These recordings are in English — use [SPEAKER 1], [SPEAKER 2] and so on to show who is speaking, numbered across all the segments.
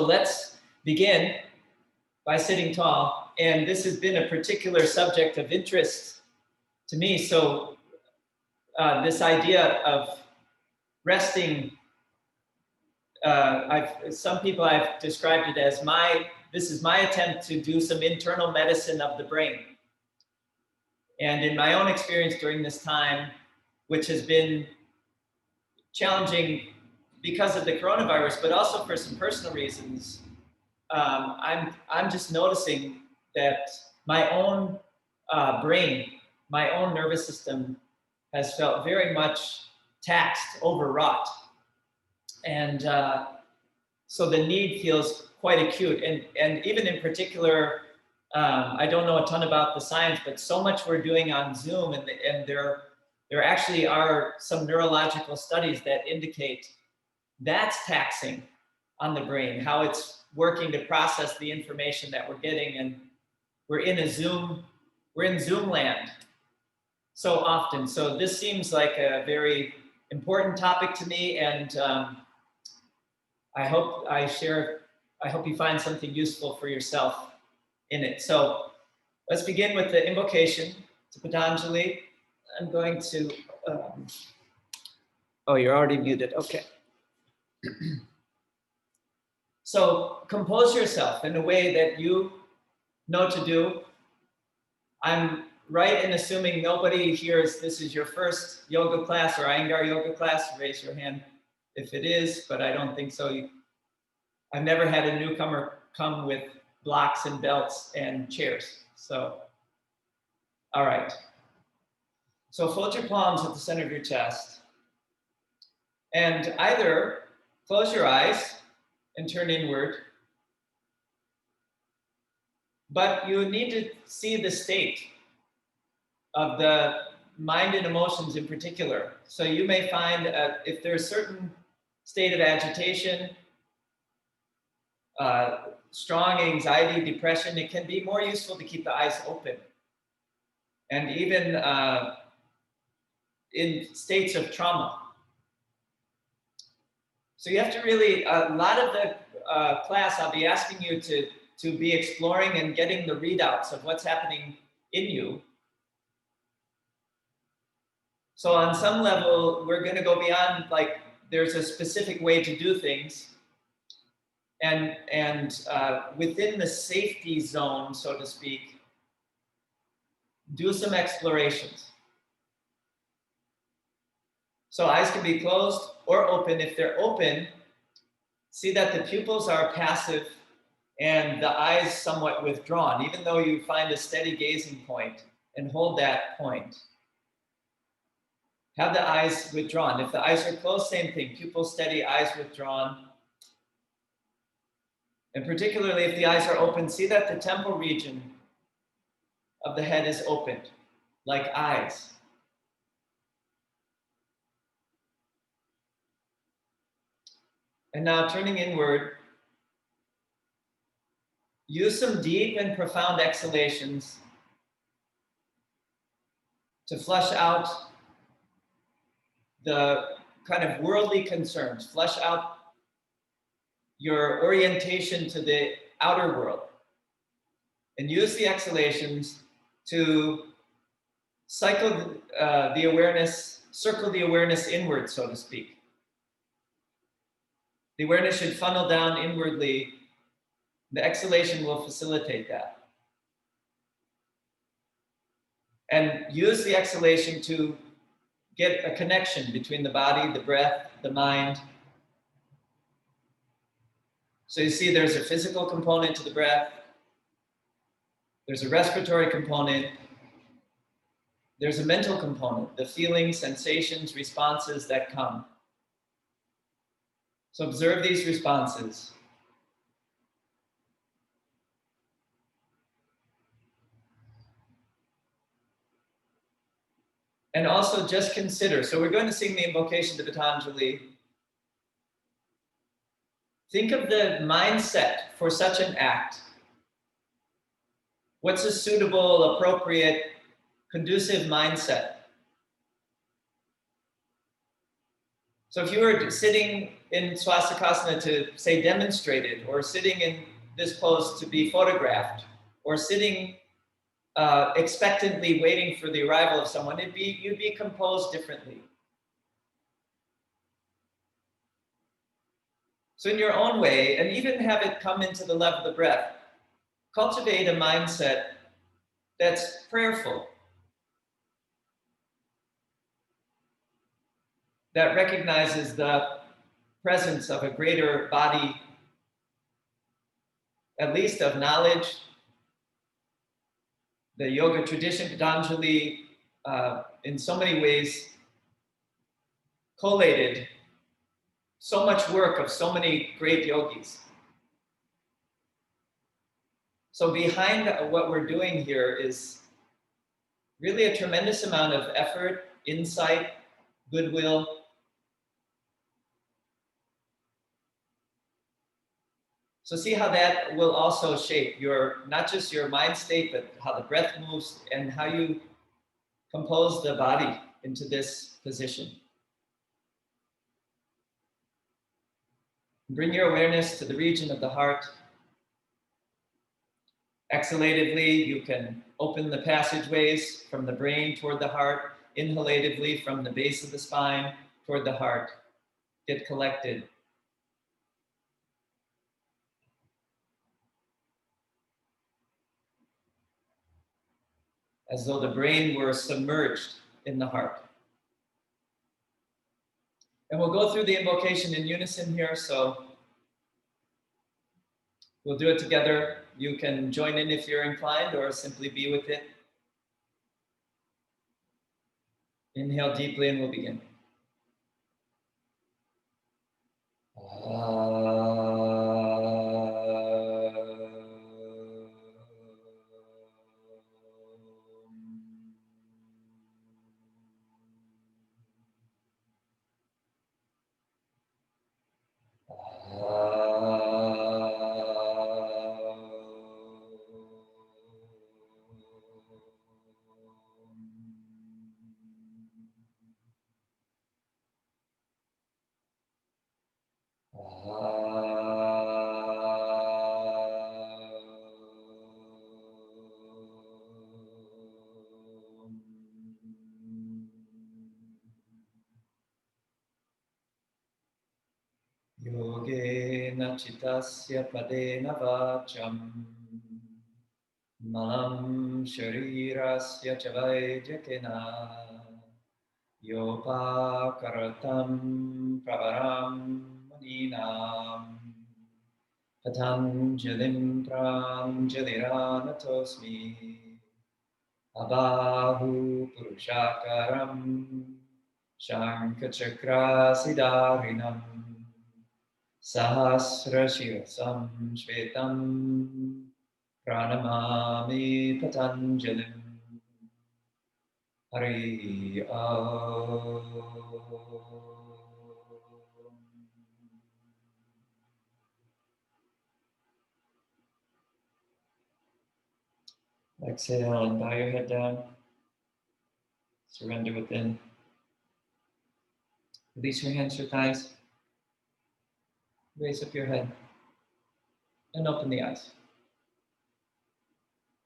[SPEAKER 1] let's begin by sitting tall. And this has been a particular subject of interest to me. So this idea of resting, some people I've described it as this is my attempt to do some internal medicine of the brain. And in my own experience during this time, which has been challenging because of the coronavirus, but also for some personal reasons, I'm just noticing that my own brain, my own nervous system has felt very much taxed, overwrought. And so the need feels quite acute. And even in particular, I don't know a ton about the science, but so much we're doing on Zoom, and there actually are some neurological studies that indicate that's taxing on the brain, how it's working to process the information that we're getting. And we're in Zoom land so often. So this seems like a very important topic to me, and I hope you find something useful for yourself in it. So let's begin with the invocation to Patanjali. I'm going to, oh, you're already muted, okay. So compose yourself in a way that you know to do. I'm right in assuming nobody here this is your first yoga class or Iyengar yoga class. Raise your hand if it is, but I don't think so. I've never had a newcomer come with blocks and belts and chairs. So, all right. So fold your palms at the center of your chest. And either close your eyes and turn inward, but you need to see the state of the mind and emotions in particular. So you may find if there's a certain state of agitation, strong anxiety, depression, it can be more useful to keep the eyes open. And even in states of trauma. So you have to really, a lot of the class, I'll be asking you to be exploring and getting the readouts of what's happening in you. So on some level, we're going to go beyond, like, there's a specific way to do things. And within the safety zone, so to speak, do some explorations. So eyes can be closed or open. If they're open, see that the pupils are passive and the eyes somewhat withdrawn, even though you find a steady gazing point, and hold that point. Have the eyes withdrawn. If the eyes are closed, same thing, pupils steady, eyes withdrawn. And particularly if the eyes are open, see that the temple region of the head is opened, like eyes. And now turning inward, use some deep and profound exhalations to flush out the kind of worldly concerns, flush out your orientation to the outer world, and use the exhalations to circle the awareness inward, so to speak. The awareness should funnel down inwardly. The exhalation will facilitate that. And use the exhalation to get a connection between the body, the breath, the mind. So you see there's a physical component to the breath. There's a respiratory component. There's a mental component, the feelings, sensations, responses that come. So observe these responses. And also just consider, so we're going to sing the invocation to Patanjali. Think of the mindset for such an act. What's a suitable, appropriate, conducive mindset? So if you were sitting in Swastikasana to, say, demonstrate it, or sitting in this pose to be photographed, or sitting expectantly waiting for the arrival of someone, you'd be composed differently. So in your own way, and even have it come into the level of the breath, cultivate a mindset that's prayerful, that recognizes the presence of a greater body, at least of knowledge. The yoga tradition, Patanjali, in so many ways, collated so much work of so many great yogis. So behind what we're doing here is really a tremendous amount of effort, insight, goodwill. So see how that will also shape not just your mind state, but how the breath moves and how you compose the body into this position. Bring your awareness to the region of the heart. Exhalatively, you can open the passageways from the brain toward the heart. Inhalatively, from the base of the spine toward the heart. Get collected. As though the brain were submerged in the heart. And we'll go through the invocation in unison here, so we'll do it together. You can join in if you're inclined, or simply be with it. Inhale deeply and we'll begin. Yogena citasya padena vacham malam sharirasya chavaijakena yopa karatam pravaram muninam patanjalim pranjaliranatosmi abahu purushakaram shankachakra siddharinam Sahasra Shirasam Shvetam Pranamami Patanjalim Hari Om. Exhale and bow your head down. Surrender within. Release your hands to thighs. Raise up your head and open the eyes.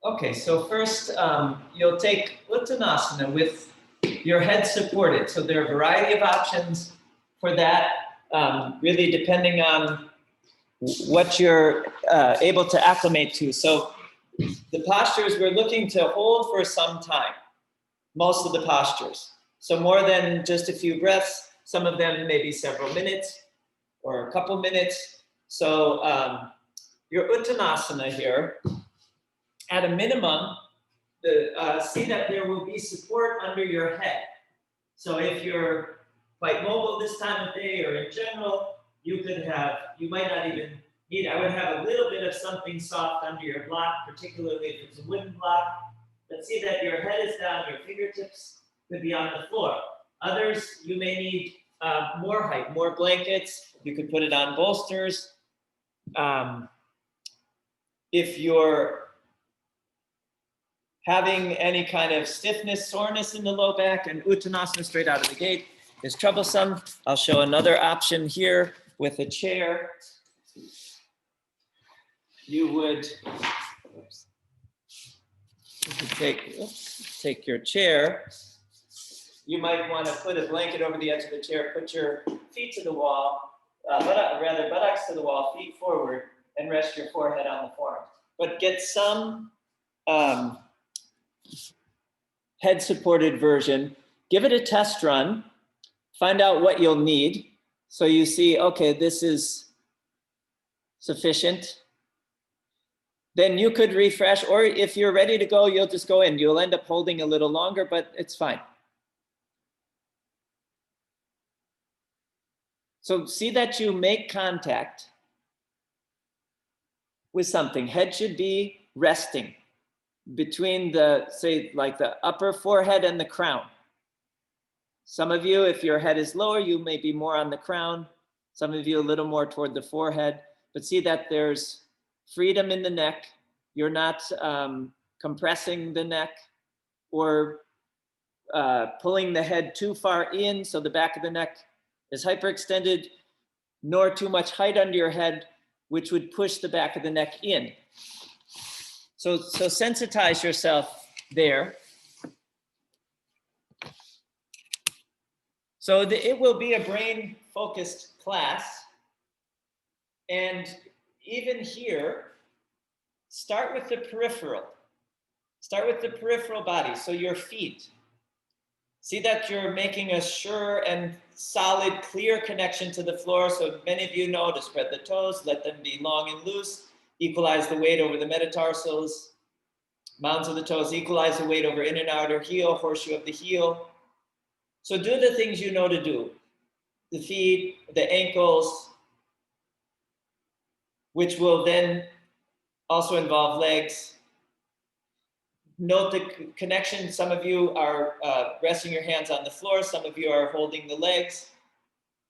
[SPEAKER 1] Okay, so first you'll take Uttanasana with your head supported. So there are a variety of options for that, really depending on what you're able to acclimate to. So the postures we're looking to hold for some time, most of the postures. So more than just a few breaths, some of them maybe several minutes or a couple minutes. So your Uttanasana here, at a minimum, see that there will be support under your head. So if you're quite mobile this time of day or in general, you might not even need, I would have a little bit of something soft under your block, particularly if it's a wooden block. But see that your head is down, your fingertips could be on the floor. Others, you may need more height, more blankets. You could put it on bolsters. If you're having any kind of stiffness, soreness in the low back, and Uttanasana straight out of the gate, is troublesome, I'll show another option here with a chair. You would take your chair. You might want to put a blanket over the edge of the chair, put your feet to the wall, buttocks to the wall, feet forward, and rest your forehead on the form. But get some head-supported version. Give it a test run. Find out what you'll need. So you see, okay, this is sufficient. Then you could refresh, or if you're ready to go, you'll just go in. You'll end up holding a little longer, but it's fine. So see that you make contact with something. Head should be resting between the, say, like the upper forehead and the crown. Some of you, if your head is lower, you may be more on the crown. Some of you a little more toward the forehead, but see that there's freedom in the neck. You're not compressing the neck or pulling the head too far in so the back of the neck is hyperextended, nor too much height under your head, which would push the back of the neck in. So sensitize yourself there. So it will be a brain-focused class. And even here, start with the peripheral. Start with the peripheral body, so your feet. See that you're making a sure and solid, clear connection to the floor. So many of you know to spread the toes, let them be long and loose, equalize the weight over the metatarsals, mounds of the toes, equalize the weight over inner and outer heel, horseshoe of the heel. So do the things you know to do. The feet, the ankles, which will then also involve legs. Note the connection. Some of you are resting your hands on the floor. Some of you are holding the legs.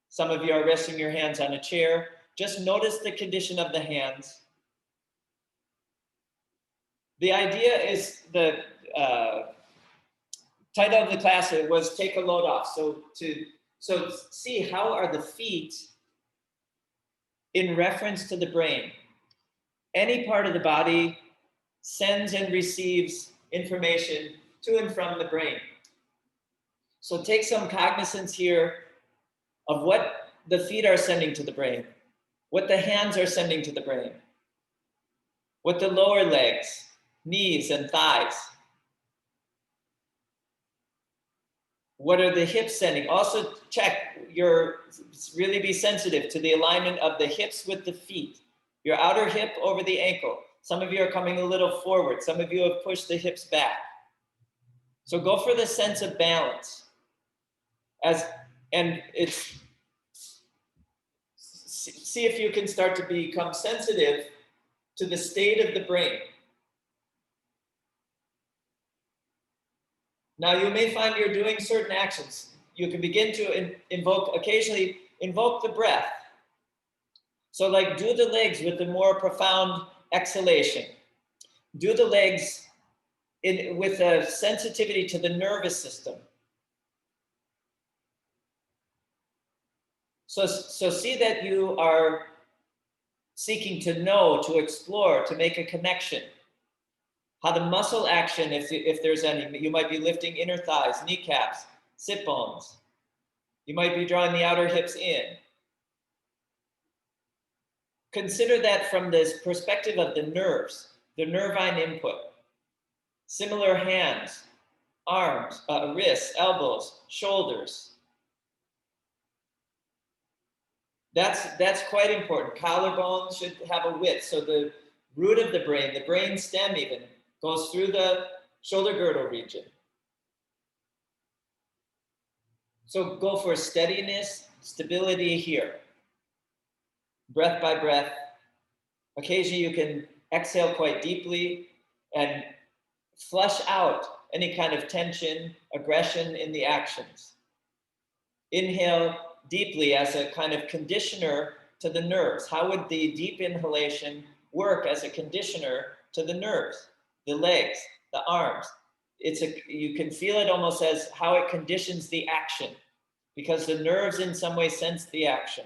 [SPEAKER 1] Some of you are resting your hands on a chair. Just notice the condition of the hands. The idea is the title of the class was Take a Load Off. So see, how are the feet in reference to the brain? Any part of the body sends and receives information to and from the brain. So take some cognizance here of what the feet are sending to the brain, what the hands are sending to the brain, what the lower legs, knees and thighs, what are the hips sending? Also check, really be sensitive to the alignment of the hips with the feet. Your outer hip over the ankle. Some of you are coming a little forward. Some of you have pushed the hips back. So go for the sense of balance. See if you can start to become sensitive to the state of the brain. Now you may find you're doing certain actions. You can begin to occasionally invoke the breath. So like do the legs with the more profound exhalation. Do the legs with a sensitivity to the nervous system. So see that you are seeking to know, to explore, to make a connection. How the muscle action, if there's any, you might be lifting inner thighs, kneecaps, sit bones. You might be drawing the outer hips in. Consider that from this perspective of the nerves, the nervine input. Similar hands, arms, wrists, elbows, shoulders. That's quite important. Collarbone should have a width. So the root of the brain stem even, goes through the shoulder girdle region. So go for steadiness, stability here. Breath by breath. Occasionally you can exhale quite deeply and flush out any kind of tension, aggression in the actions. Inhale deeply as a kind of conditioner to the nerves. How would the deep inhalation work as a conditioner to the nerves, the legs, the arms? You can feel it almost as how it conditions the action, because the nerves in some way sense the action.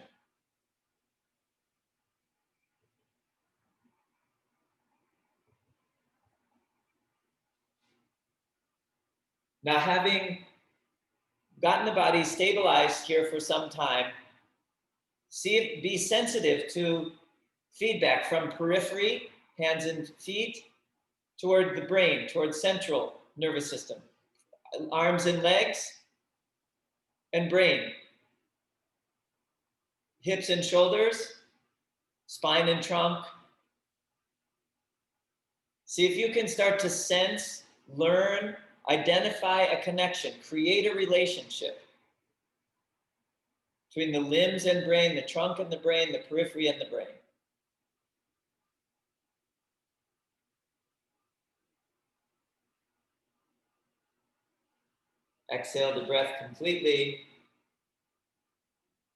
[SPEAKER 1] Now, having gotten the body stabilized here for some time, be sensitive to feedback from periphery, hands and feet, toward the brain, toward central nervous system, arms and legs, and brain, hips and shoulders, spine and trunk. See if you can start to sense, learn, identify a connection, create a relationship between the limbs and brain, the trunk and the brain, the periphery and the brain. Exhale the breath completely.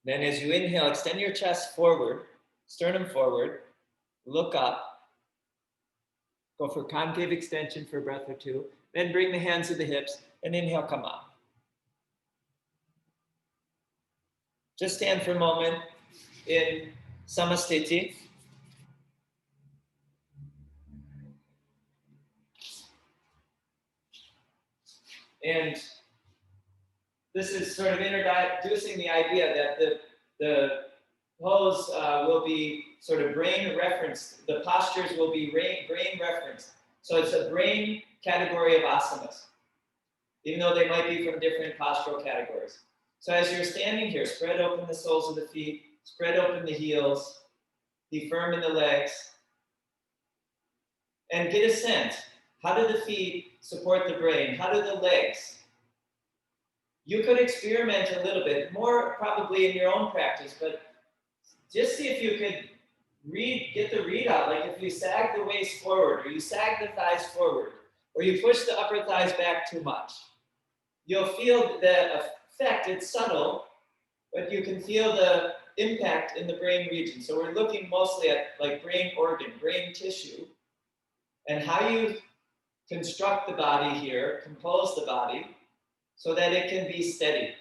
[SPEAKER 1] Then as you inhale, extend your chest forward, sternum forward, look up. Go for concave extension for a breath or two. Then bring the hands to the hips and inhale, come up. Just stand for a moment in Samastiti. And this is sort of introducing the idea that the pose will be sort of brain referenced. The postures will be brain referenced. So it's a brain category of asanas, even though they might be from different postural categories. So as you're standing here, spread open the soles of the feet, spread open the heels, be firm in the legs, and get a sense. How do the feet support the brain? How do the legs? You could experiment a little bit, more probably in your own practice, but just see if you could get the readout. Like if you sag the waist forward, or you sag the thighs forward, or you push the upper thighs back too much, you'll feel the effect. It's subtle, but you can feel the impact in the brain region. So we're looking mostly at like brain organ, brain tissue, and how you construct the body here, compose the body, so that it can be steady,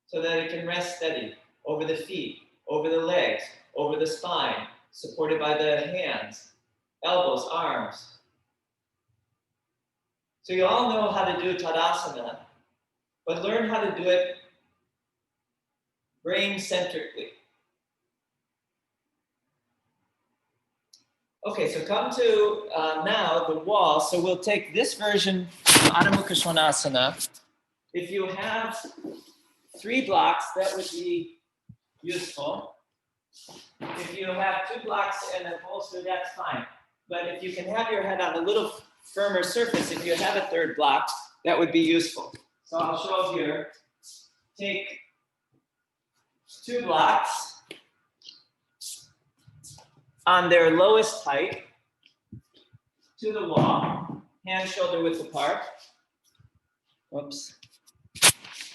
[SPEAKER 1] so that it can rest steady over the feet, over the legs, over the spine, supported by the hands, elbows, arms. So you all know how to do Tadasana, but learn how to do it brain-centrically. Okay, so come to now the wall. So we'll take this version of Adho Mukha Svanasana. If you have 3 blocks, that would be useful. If you have 2 blocks and a bolster, that's fine. But if you can have your head on a little firmer surface, if you have a 3rd block, that would be useful. So I'll show here. Take 2 blocks on their lowest height to the wall, hand shoulder width apart. Whoops.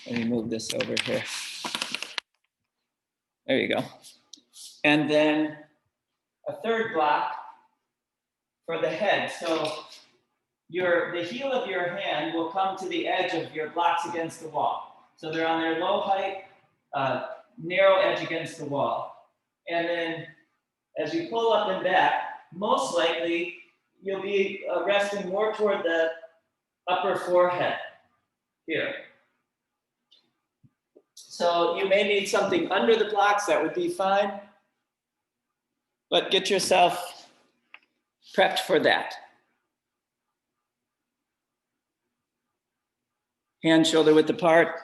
[SPEAKER 1] Let me move this over here. There you go. And then a 3rd block for the head. So the heel of your hand will come to the edge of your blocks against the wall. So they're on their low height, narrow edge against the wall. And then as you pull up and back, most likely you'll be resting more toward the upper forehead here. So you may need something under the blocks, that would be fine. But get yourself prepped for that. Hand shoulder width apart.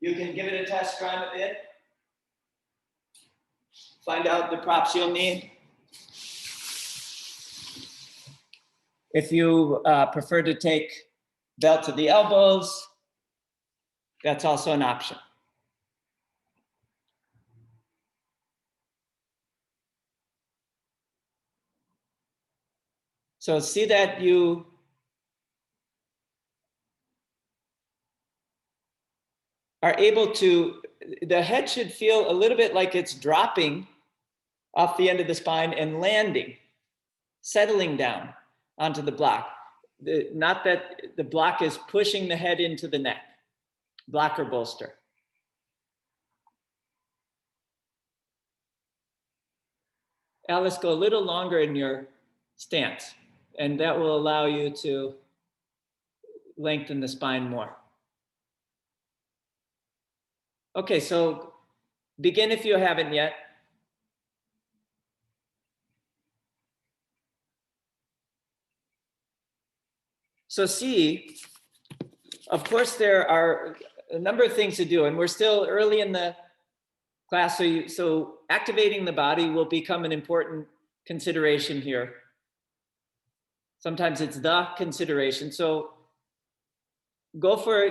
[SPEAKER 1] You can give it a test, try a bit. Find out the props you'll need. If you prefer to take belt to the elbows, that's also an option. So see that you are able to, the head should feel a little bit like it's dropping off the end of the spine and landing, settling down onto the block. not that the block is pushing the head into the neck. Block or bolster. Alice, go a little longer in your stance, and that will allow you to lengthen the spine more. Okay, so begin if you haven't yet. So see, of course, there are a number of things to do, and we're still early in the class, so activating the body will become an important consideration here. Sometimes it's the consideration. So go for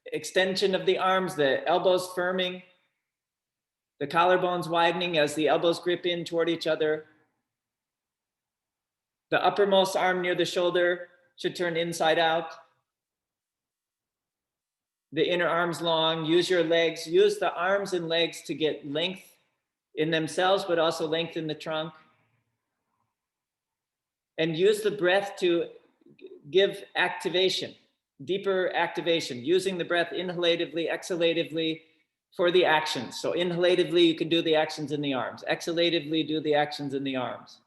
[SPEAKER 1] extension of the arms, the elbows firming, the collarbones widening as the elbows grip in toward each other. The uppermost arm near the shoulder should turn inside out. The inner arms long. Use your legs. Use the arms and legs to get length in themselves, but also length in the trunk. And use the breath to give activation, deeper activation, using the breath inhalatively, exhalatively for the actions. So inhalatively, you can do the actions in the arms. Exhalatively, do the actions in the arms.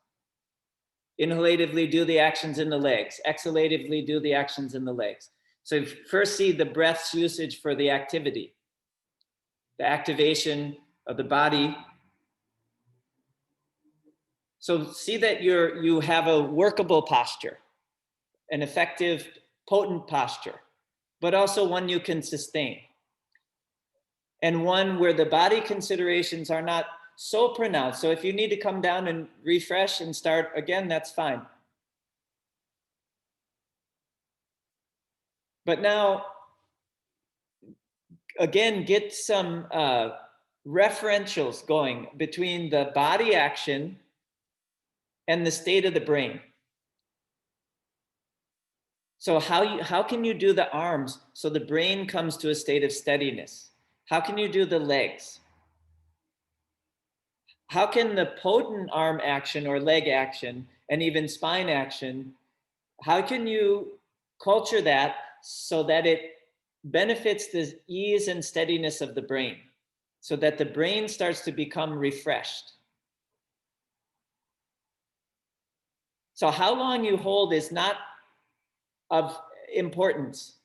[SPEAKER 1] Inhalatively, do the actions in the legs. Exhalatively, do the actions in the legs. So first see the breath's usage for the activity, the activation of the body. So see that you have a workable posture, an effective, potent posture, but also one you can sustain. And one where the body considerations are not so pronounced. So if you need to come down and refresh and start again, that's fine. But now, again, get some referentials going between the body action and the state of the brain. So how can you do the arms so the brain comes to a state of steadiness? How can you do the legs? How can the potent arm action or leg action and even spine action, how can you culture that so that it benefits the ease and steadiness of the brain, so that the brain starts to become refreshed? So how long you hold is not of importance.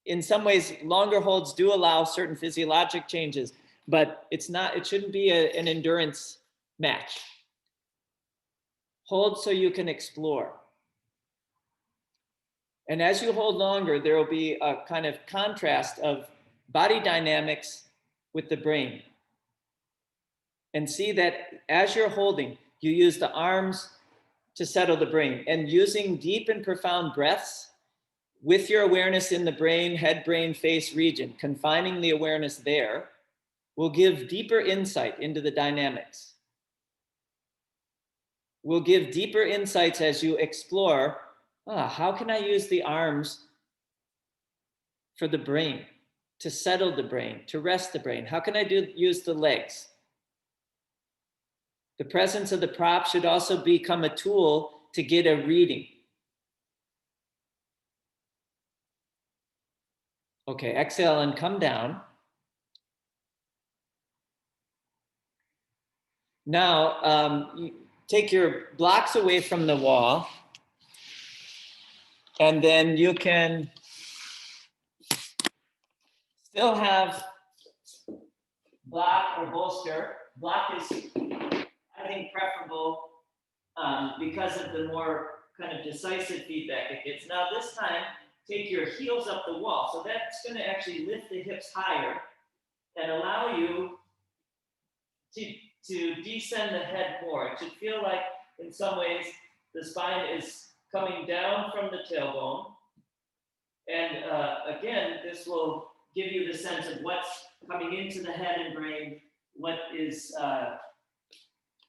[SPEAKER 1] In some ways, longer holds do allow certain physiologic changes, but it shouldn't be an endurance match. Hold so you can explore. And as you hold longer, there will be a kind of contrast of body dynamics with the brain. And see that as you're holding, you use the arms to settle the brain, and using deep and profound breaths with your awareness in the brain, head, brain, face region, confining the awareness there, will give deeper insight into the dynamics. Will give deeper insights as you explore, how can I use the arms for the brain, to settle the brain, to rest the brain? How can I use the legs? The presence of the prop should also become a tool to get a reading. Okay, exhale and come down. Now, you take your blocks away from the wall, and then you can still have block or bolster. Block is, I think, preferable because of the more kind of decisive feedback it gets. Now this time, take your heels up the wall. So that's going to actually lift the hips higher and allow you to descend the head more. It should feel like, in some ways, the spine is coming down from the tailbone. And again, this will give you the sense of what's coming into the head and brain, what is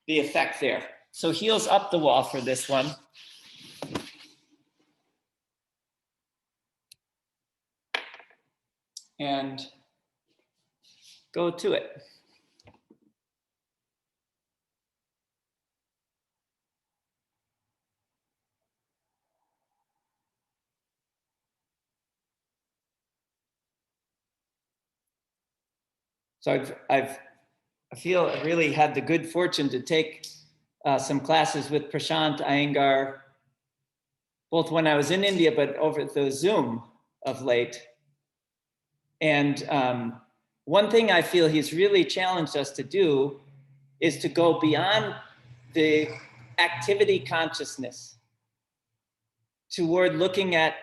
[SPEAKER 1] the effect there. So heels up the wall for this one. And go to it. So I feel I really had the good fortune to take some classes with Prashant Iyengar, both when I was in India, but over the Zoom of late. And one thing I feel he's really challenged us to do is to go beyond the activity consciousness toward looking at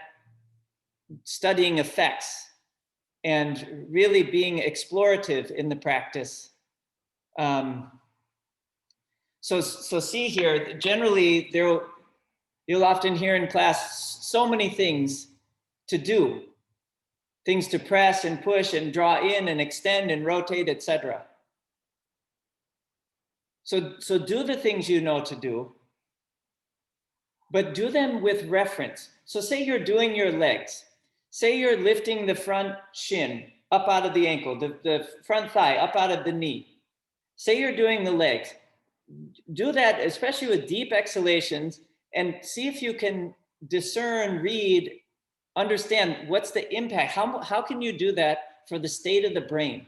[SPEAKER 1] studying effects and really being explorative in the practice. So see here, generally you'll often hear in class so many things to do, things to press and push and draw in and extend and rotate, etc. So do the things you know to do, but do them with reference. So say you're doing your legs. Say you're lifting the front shin up out of the ankle, the front thigh up out of the knee. Say you're doing the legs. Do that, especially with deep exhalations, and see if you can discern, read, understand what's the impact. How can you do that for the state of the brain,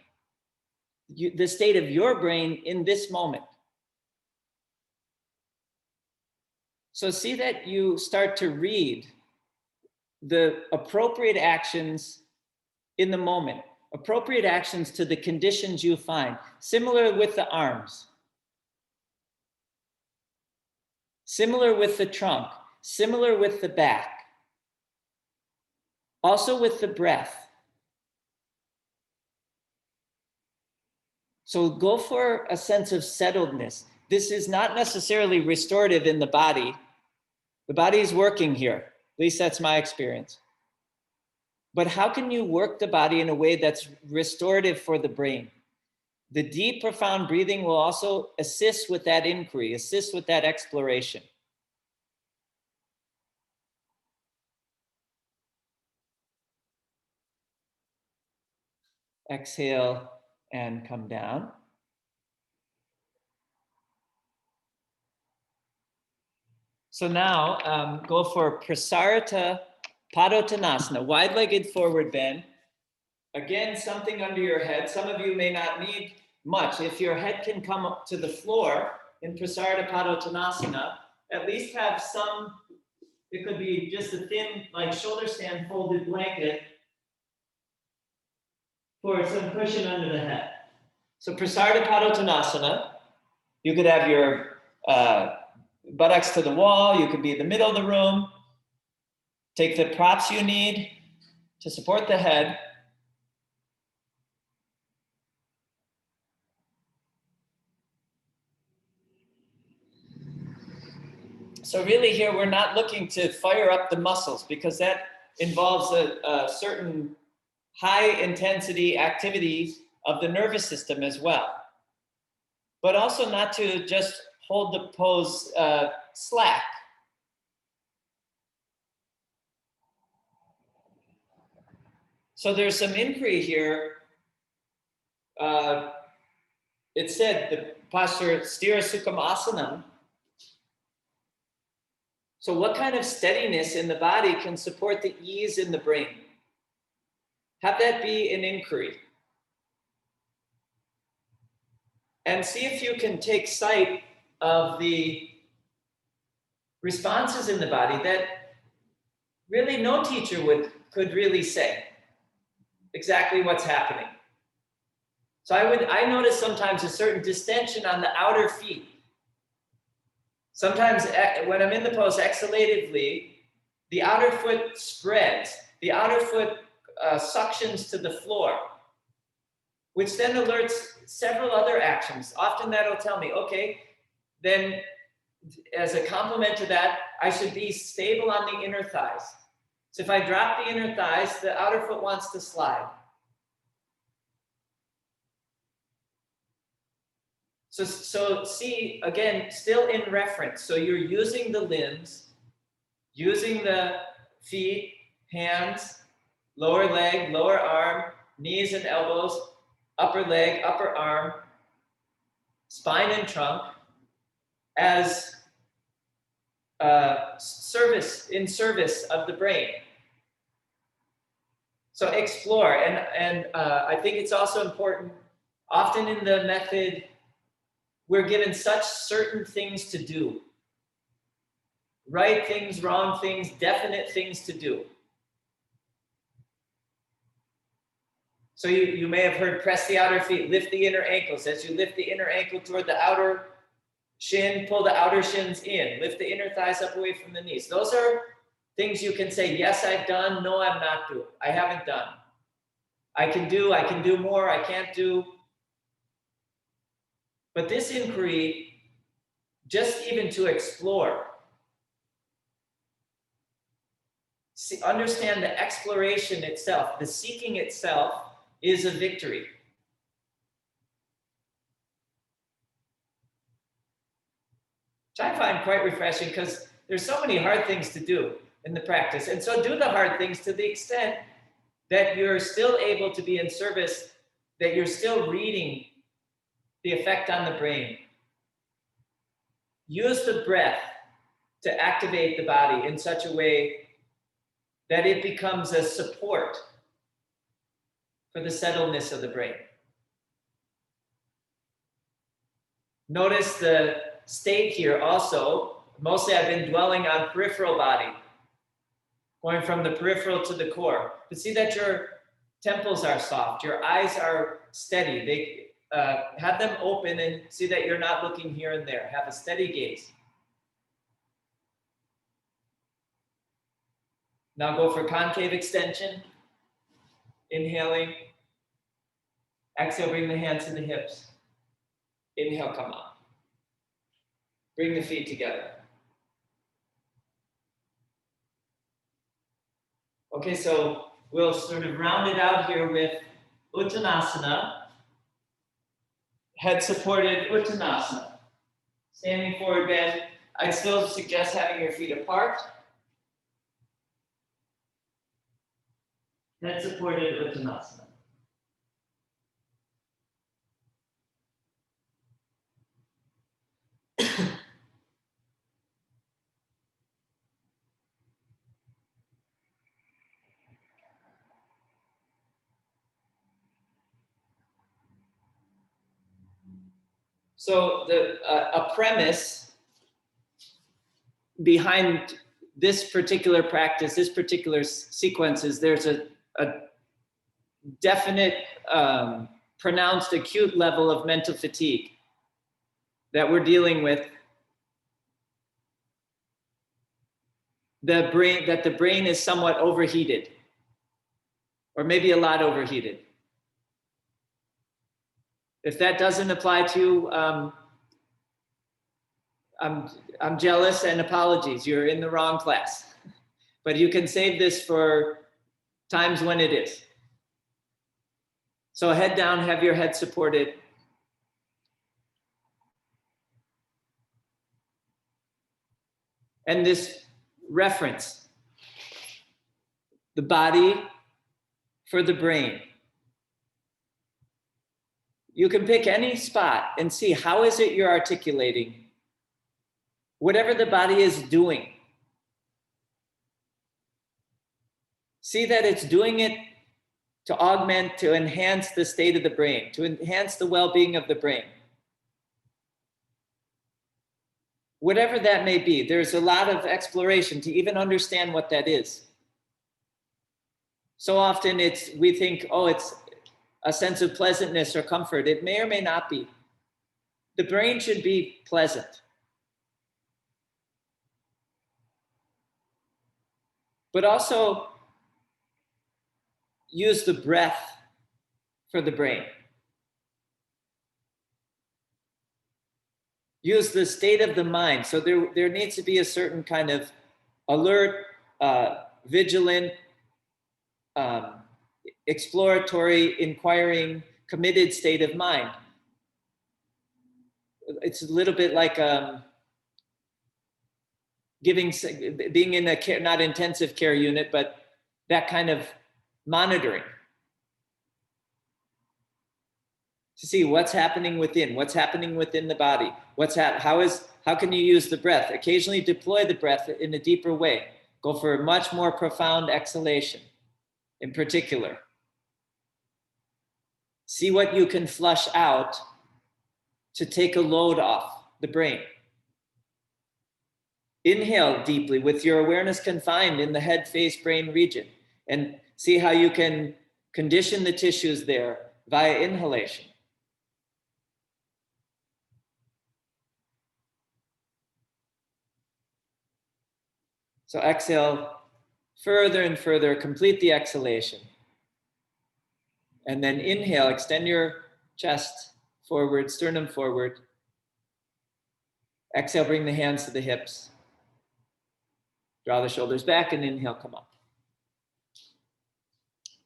[SPEAKER 1] the state of your brain in this moment? So see that you start to read the appropriate actions in the moment, appropriate actions to the conditions you find. Similar with the arms, similar with the trunk, similar with the back, also with the breath. So go for a sense of settledness. This is not necessarily restorative in the body. The body is working here. At least that's my experience. But how can you work the body in a way that's restorative for the brain? The deep, profound breathing will also assist with that inquiry, assist with that exploration. Exhale and come down. So now go for Prasarita Padottanasana, wide-legged forward bend. Again, something under your head. Some of you may not need much. If your head can come up to the floor in Prasarita Padottanasana, at least have some, it could be just a thin, like shoulder stand folded blanket for some cushion under the head. So Prasarita Padottanasana, you could have your buttocks to the wall. You could be in the middle of the room. Take the props you need to support the head. So really here, we're not looking to fire up the muscles because that involves a certain high intensity activity of the nervous system as well. But also not to just hold the pose slack. So there's some inquiry here. It said the posture Sthira Sukham Asanam. So what kind of steadiness in the body can support the ease in the brain? Have that be an inquiry. And see if you can take sight of the responses in the body that really no teacher could really say exactly what's happening. So I notice sometimes a certain distension on the outer feet. Sometimes when I'm in the pose exhalatively, the outer foot spreads, the outer foot suctions to the floor, which then alerts several other actions. Often that'll tell me, okay, then as a complement to that, I should be stable on the inner thighs. So if I drop the inner thighs, the outer foot wants to slide. So see, again, still in reference. So you're using the limbs, using the feet, hands, lower leg, lower arm, knees and elbows, upper leg, upper arm, spine and trunk as service of the brain. So explore, and I think it's also important Often in the method, we're given such certain things to do. Right things, wrong things, definite things to do. So you may have heard press the outer feet, lift the inner ankles. As you lift the inner ankle toward the outer shin, pull the outer shins in. Lift the inner thighs up away from the knees. Those are things you can say, yes, I've done. No, I'm not doing. I haven't done. I can do more. I can't do. But this inquiry, just even to explore, see, understand the exploration itself, the seeking itself is a victory. Which I find quite refreshing because there's so many hard things to do in the practice. And so do the hard things to the extent that you're still able to be in service, that you're still reading the effect on the brain. Use the breath to activate the body in such a way that it becomes a support for the settledness of the brain. Notice the state here also. Mostly I've been dwelling on peripheral body, going from the peripheral to the core. But see that your temples are soft, your eyes are steady. They have them open and see that you're not looking here and there. Have a steady gaze. Now go for concave extension. Inhaling. Exhale, bring the hands to the hips. Inhale, come up. Bring the feet together. Okay, so we'll sort of round it out here with Uttanasana. Head supported Uttanasana. Standing forward bend. I'd still suggest having your feet apart. Head supported Uttanasana. So a premise behind this particular practice, this particular sequence is there's a definite, pronounced acute level of mental fatigue that we're dealing with. The brain is somewhat overheated, or maybe a lot overheated. If that doesn't apply to you, I'm jealous and apologies. You're in the wrong class. But you can save this for times when it is. So head down, have your head supported. And this reference, the body for the brain. You can pick any spot and see how is it you're articulating. Whatever the body is doing. See that it's doing it to augment, to enhance the state of the brain, to enhance the well-being of the brain. Whatever that may be, there's a lot of exploration to even understand what that is. So often we think, oh, it's a sense of pleasantness or comfort. It may or may not be. The brain should be pleasant. But also use the breath for the brain. Use the state of the mind. So there needs to be a certain kind of alert, vigilant, exploratory, inquiring, committed state of mind. It's a little bit like being in a care, not intensive care unit, but that kind of monitoring to see what's happening within the body. How can you use the breath? Occasionally deploy the breath in a deeper way. Go for a much more profound exhalation in particular. See what you can flush out to take a load off the brain. Inhale deeply with your awareness confined in the head, face, brain region, and see how you can condition the tissues there via inhalation. So exhale further and further, complete the exhalation. And then inhale, extend your chest forward, sternum forward. Exhale, bring the hands to the hips. Draw the shoulders back and inhale, come up.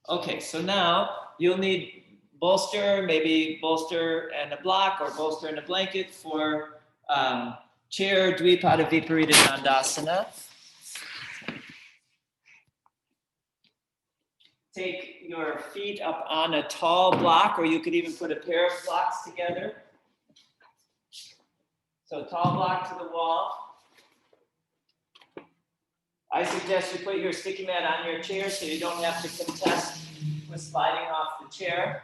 [SPEAKER 1] Okay, so now you'll need maybe bolster and a block or bolster and a blanket for chair Dvipada Viparita Dandasana. Take your feet up on a tall block, or you could even put a pair of blocks together. So tall block to the wall. I suggest you put your sticky mat on your chair so you don't have to contest with sliding off the chair.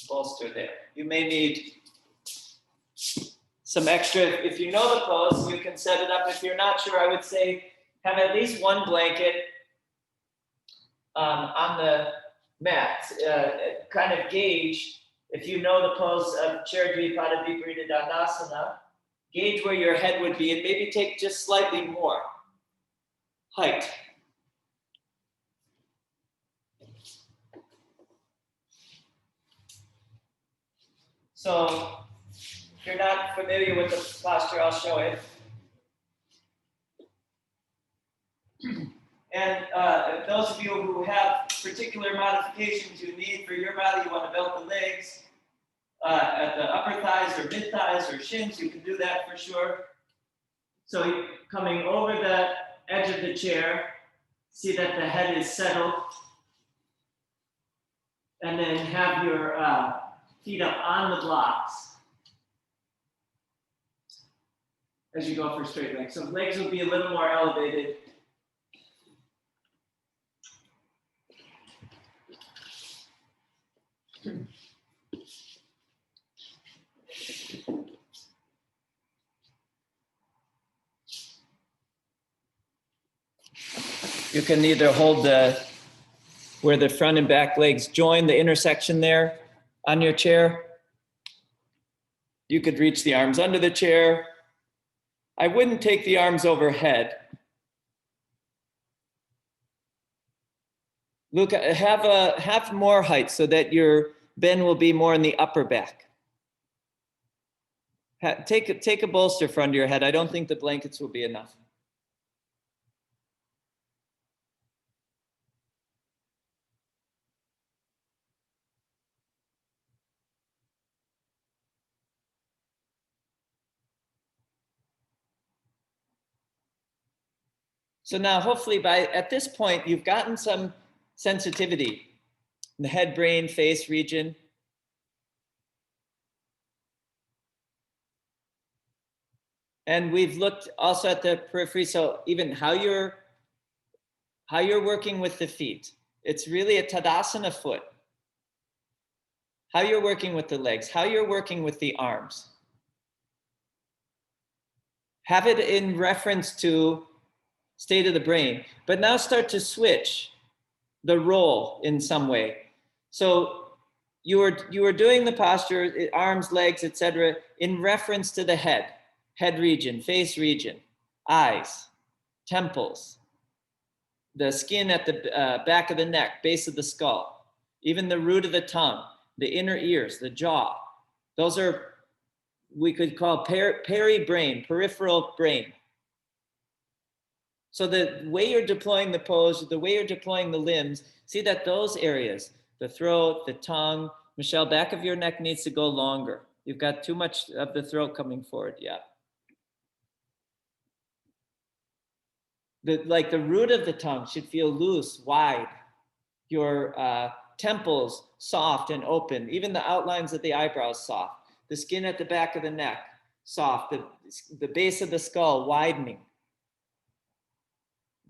[SPEAKER 1] Bolster there. You may need some extra. If you know the pose, you can set it up. If you're not sure, I would say have at least one blanket on the mat. Kind of gauge, if you know the pose of Chair Dvipada Viparita Dandasana, gauge where your head would be and maybe take just slightly more height. So if you're not familiar with the posture, I'll show it. And those of you who have particular modifications you need for your body, you want to belt the legs at the upper thighs or mid thighs or shins, you can do that for sure. So you're coming over the edge of the chair, see that the head is settled, and then have your feet up on the blocks as you go for straight legs. So legs will be a little more elevated. You can either hold where the front and back legs join, the intersection there on your chair. You could reach the arms under the chair. I wouldn't take the arms overhead. Look, have more height so that your bend will be more in the upper back. Take a bolster for under your head. I don't think the blankets will be enough. So now hopefully at this point, you've gotten some sensitivity in the head, brain, face region. And we've looked also at the periphery. So even how you're working with the feet. It's really a Tadasana foot. How you're working with the legs, how you're working with the arms. Have it in reference to state of the brain, but now start to switch the role in some way. So you were doing the posture, arms, legs, etc., in reference to the head region, face region, eyes, temples, the skin at the back of the neck, base of the skull, even the root of the tongue, the inner ears, the jaw. Those are, we could call peri-brain, peripheral brain. So the way you're deploying the pose, the way you're deploying the limbs, see that those areas, the throat, the tongue, Michelle, back of your neck needs to go longer. You've got too much of the throat coming forward, yeah. Like the root of the tongue should feel loose, wide. Your temples soft and open. Even the outlines of the eyebrows soft. The skin at the back of the neck soft. The base of the skull widening.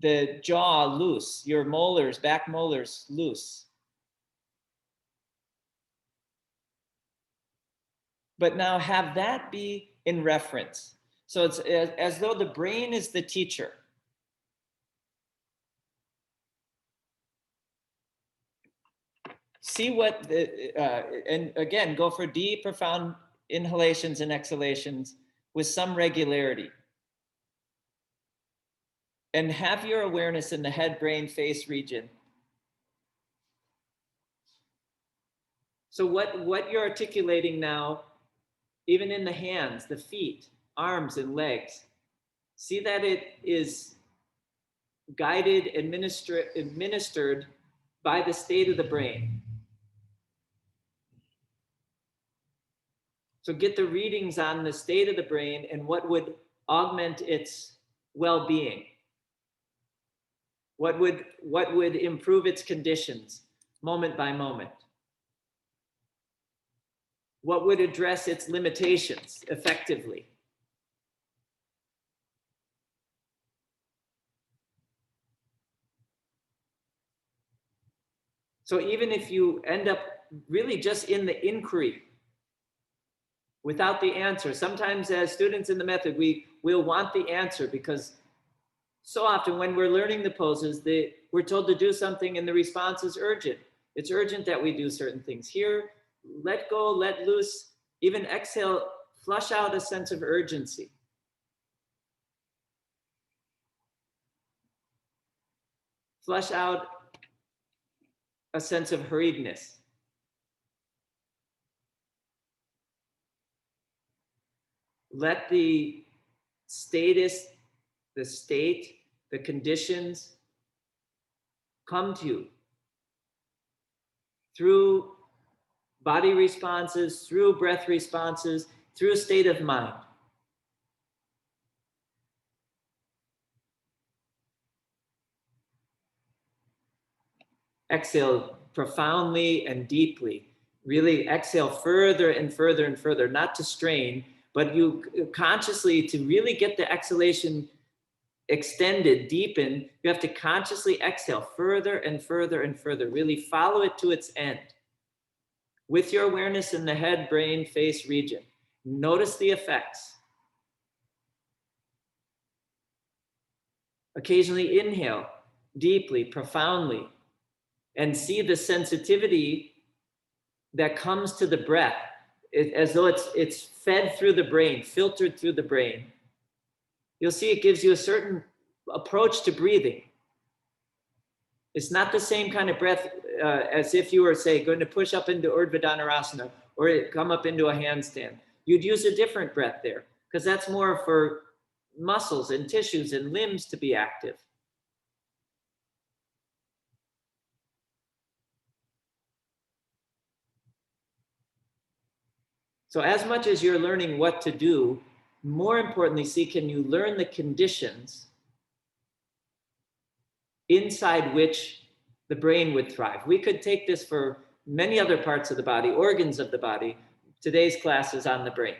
[SPEAKER 1] the jaw loose, your molars, back molars loose. But now have that be in reference. So it's as though the brain is the teacher. See what the, and again, go for deep, profound inhalations and exhalations with some regularity. And have your awareness in the head, brain, face region. So what you're articulating now, even in the hands, the feet, arms, and legs, see that it is guided, administered by the state of the brain. So get the readings on the state of the brain and what would augment its well-being. What would improve its conditions moment by moment? What would address its limitations effectively? So even if you end up really just in the inquiry without the answer, sometimes as students in the method, we'll want the answer because so often when we're learning the poses, we're told to do something and the response is urgent. It's urgent that we do certain things. Here, let go, let loose, even exhale, flush out a sense of urgency. Flush out a sense of hurriedness. Let the status, the state, the conditions come to you through body responses, through breath responses, through state of mind. Exhale profoundly and deeply. Really exhale further and further and further, not to strain, but you consciously, to really get the exhalation extended, deepen, you have to consciously exhale further and further and further. Really follow it to its end. With your awareness in the head, brain, face region. Notice the effects. Occasionally inhale deeply, profoundly, and see the sensitivity that comes to the breath, as though it's fed through the brain, filtered through the brain. You'll see it gives you a certain approach to breathing. It's not the same kind of breath as if you were, say, going to push up into Urdhva Dhanurasana or come up into a handstand. You'd use a different breath there because that's more for muscles and tissues and limbs to be active. So as much as you're learning what to do, more importantly, see, can you learn the conditions inside which the brain would thrive? We could take this for many other parts of the body, organs of the body. Today's class is on the brain.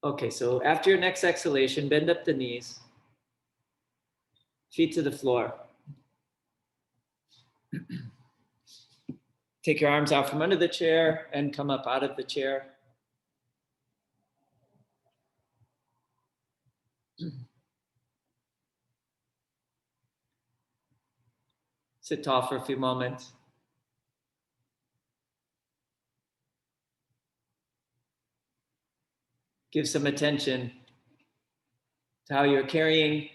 [SPEAKER 1] Okay, so after your next exhalation, bend up the knees, feet to the floor. Take your arms out from under the chair and come up out of the chair. Sit tall for a few moments. Give some attention to how you're carrying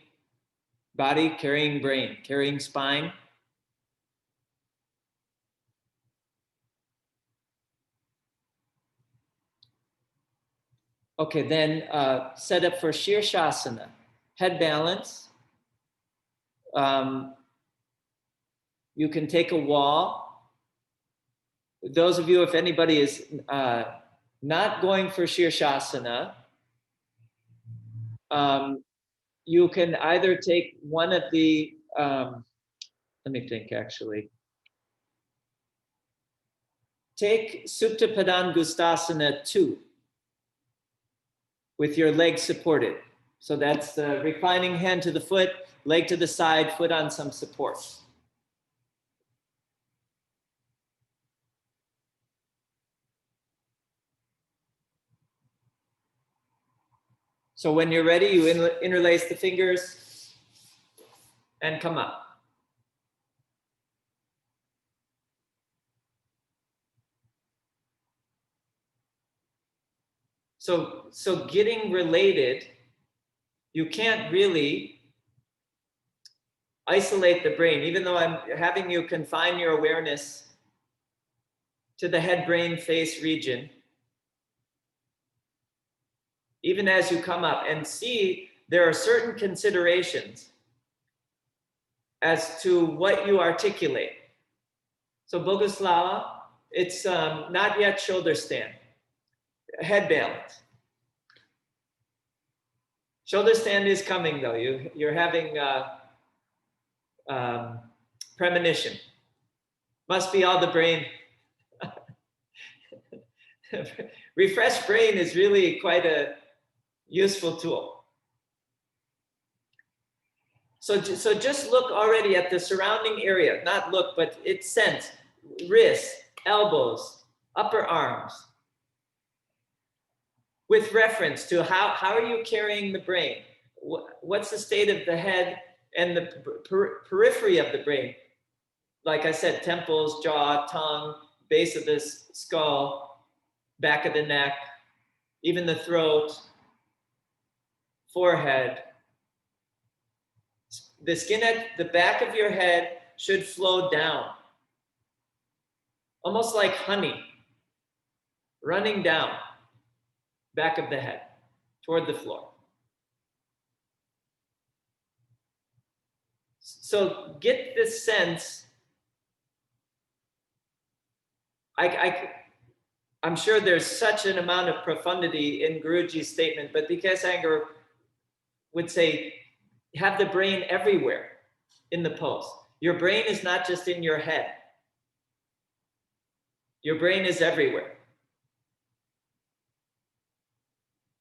[SPEAKER 1] body, carrying brain, carrying spine. Okay, then set up for Shirshasana, head balance. You can take a wall. Those of you, if anybody is not going for Shirshasana, you can either take one of the, let me think actually. Take Supta Padangustasana 2 with your legs supported. So that's the reclining hand to the foot, leg to the side, foot on some support. So when you're ready, you interlace the fingers and come up. So getting related, you can't really isolate the brain, even though I'm having you confine your awareness to the head, brain, face region. Even as you come up and see, there are certain considerations as to what you articulate. So Boguslava, it's not yet shoulder stand, head balance. Shoulder stand is coming though. You're having premonition. Must be all the brain. Refresh brain is really quite a useful tool. So just look already at the surrounding area, not look, but it's sense, wrists, elbows, upper arms, with reference to how are you carrying the brain? What's the state of the head and the periphery of the brain? Like I said, temples, jaw, tongue, base of the skull, back of the neck, even the throat, forehead. The skin at the back of your head should flow down, almost like honey running down back of the head toward the floor. So get this sense. I'm sure there's such an amount of profundity in Guruji's statement, but because Iyengar would say, have the brain everywhere in the pose. Your brain is not just in your head. Your brain is everywhere.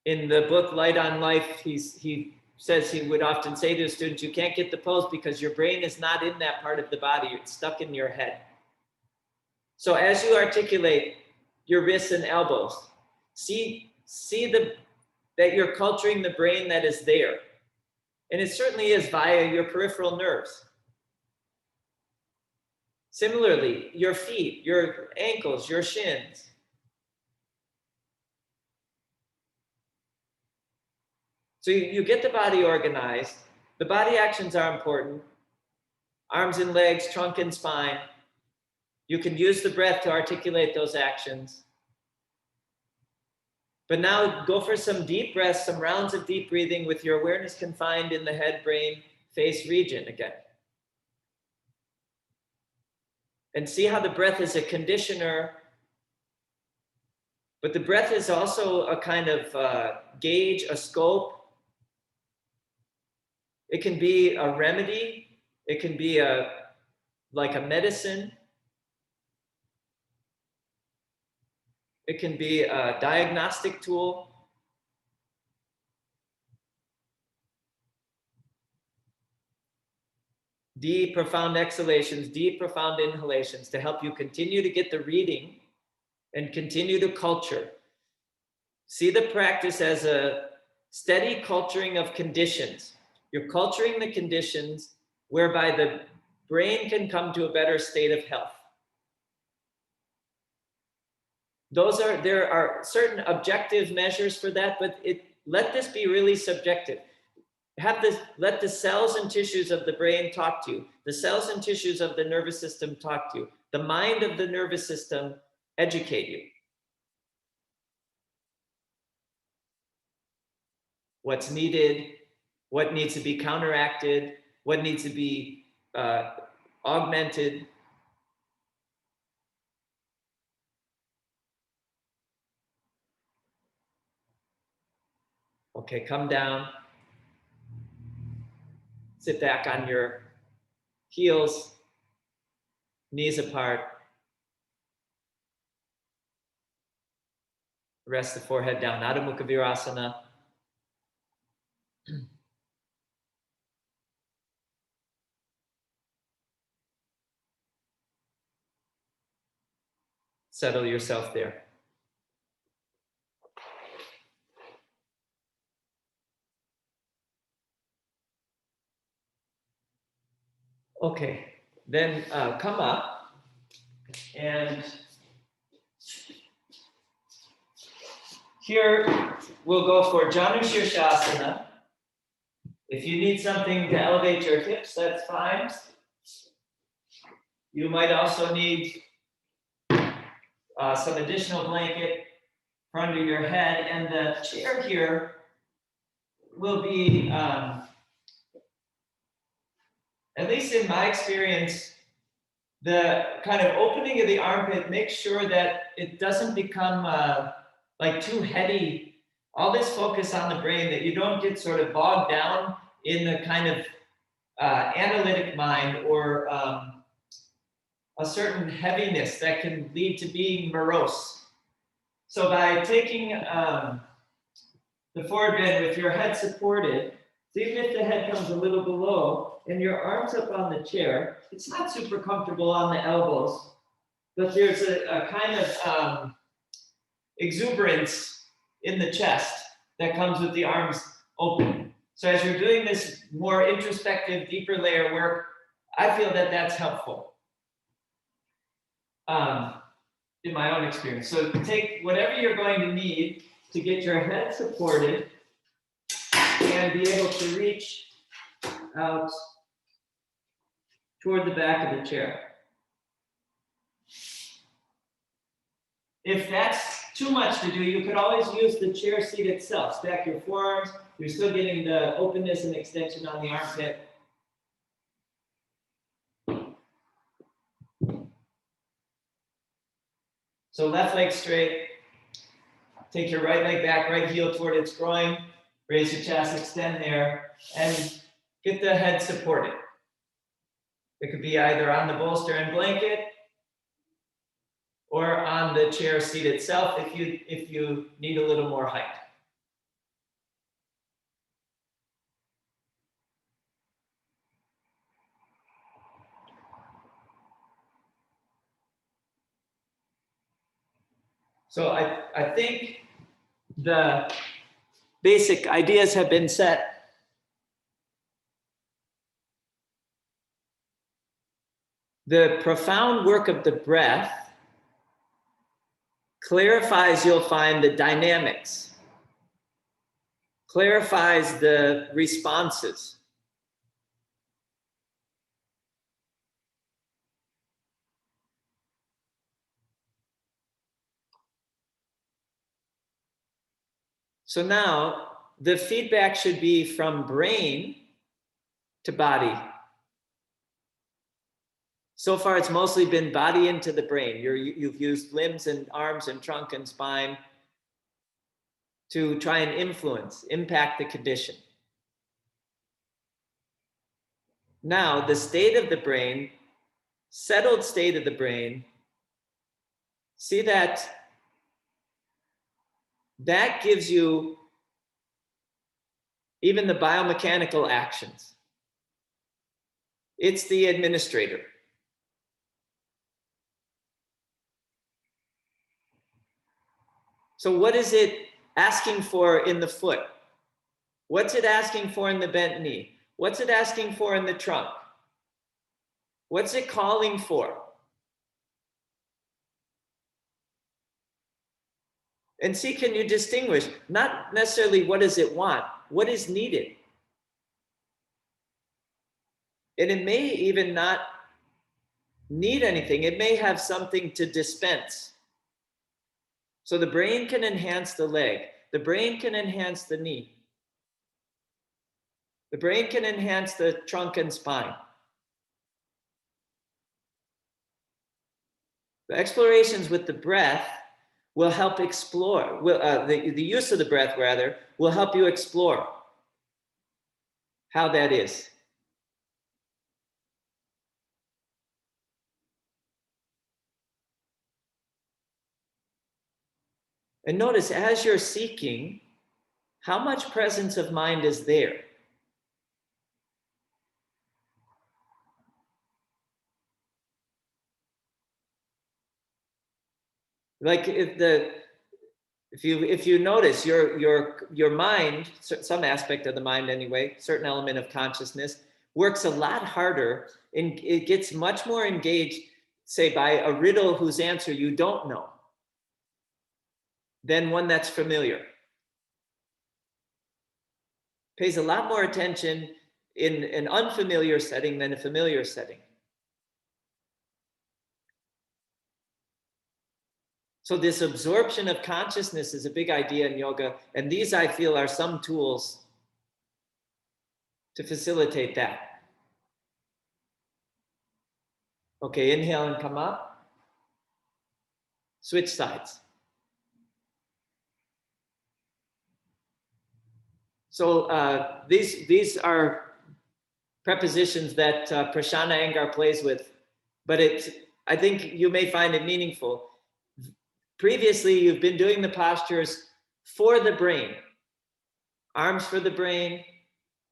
[SPEAKER 1] In the book Light on Life, he says he would often say to his students, you can't get the pose because your brain is not in that part of the body. It's stuck in your head. So as you articulate your wrists and elbows, see that you're culturing the brain that is there. And it certainly is via your peripheral nerves. Similarly, your feet, your ankles, your shins. So you get the body organized. The body actions are important. Arms and legs, trunk and spine. You can use the breath to articulate those actions. But now go for some deep breaths, some rounds of deep breathing with your awareness confined in the head, brain, face region again. And see how the breath is a conditioner, but the breath is also a kind of gauge, a scope. It can be a remedy. It can be like a medicine. It can be a diagnostic tool. Deep, profound exhalations, deep, profound inhalations to help you continue to get the reading and continue to culture. See the practice as a steady culturing of conditions. You're culturing the conditions whereby the brain can come to a better state of health. There are certain objective measures for that, but let this be really subjective. Let the cells and tissues of the brain talk to you. The cells and tissues of the nervous system talk to you. The mind of the nervous system educate you. What's needed, what needs to be counteracted, what needs to be augmented. Okay, come down. Sit back on your heels, knees apart. Rest the forehead down. Adho Mukha Virasana. settle yourself there. Okay, then come up and here we'll go for Janu Shirshasana. If you need something to elevate your hips, that's fine. You might also need some additional blanket for under your head, and the chair here will be, at least in my experience, the kind of opening of the armpit, make sure that it doesn't become like too heady. All this focus on the brain, that you don't get sort of bogged down in the kind of analytic mind or a certain heaviness that can lead to being morose. So by taking the forward bend with your head supported, so even if the head comes a little below and your arms up on the chair, it's not super comfortable on the elbows, but there's a kind of exuberance in the chest that comes with the arms open. So as you're doing this more introspective, deeper layer work, I feel that that's helpful in my own experience. So take whatever you're going to need to get your head supported and be able to reach out toward the back of the chair. If that's too much to do, you could always use the chair seat itself. Stack your forearms. You're still getting the openness and extension on the armpit. So left leg straight. Take your right leg back, right heel toward its groin. Raise your chest, extend there, and get the head supported. It could be either on the bolster and blanket or on the chair seat itself if you need a little more height. So I think the basic ideas have been set. The profound work of the breath clarifies, you'll find, the dynamics, clarifies the responses. So now the feedback should be from brain to body. So far, it's mostly been body into the brain. You've used limbs and arms and trunk and spine to try and influence, impact the condition. Now, the state of the brain, settled state of the brain, see that gives you even the biomechanical actions. It's the administrator. So what is it asking for in the foot? What's it asking for in the bent knee? What's it asking for in the trunk? What's it calling for? And see, can you distinguish? Not necessarily what does it want, what is needed? And it may even not need anything. It may have something to dispense. So the brain can enhance the leg. The brain can enhance the knee. The brain can enhance the trunk and spine. The explorations with the breath will help explore, the use of the breath, rather, will help you explore how that is. And notice, as you're seeking, how much presence of mind is there? Like if you notice your mind, some aspect of the mind anyway, certain element of consciousness works a lot harder and it gets much more engaged, say, by a riddle whose answer you don't know than one that's familiar. Pays a lot more attention in an unfamiliar setting than a familiar setting. So this absorption of consciousness is a big idea in yoga, and these, I feel, are some tools to facilitate that. Okay, inhale and come up. Switch sides. So these are prepositions that Prasanna Iyengar plays with, but I think you may find it meaningful. Previously, you've been doing the postures for the brain. Arms for the brain,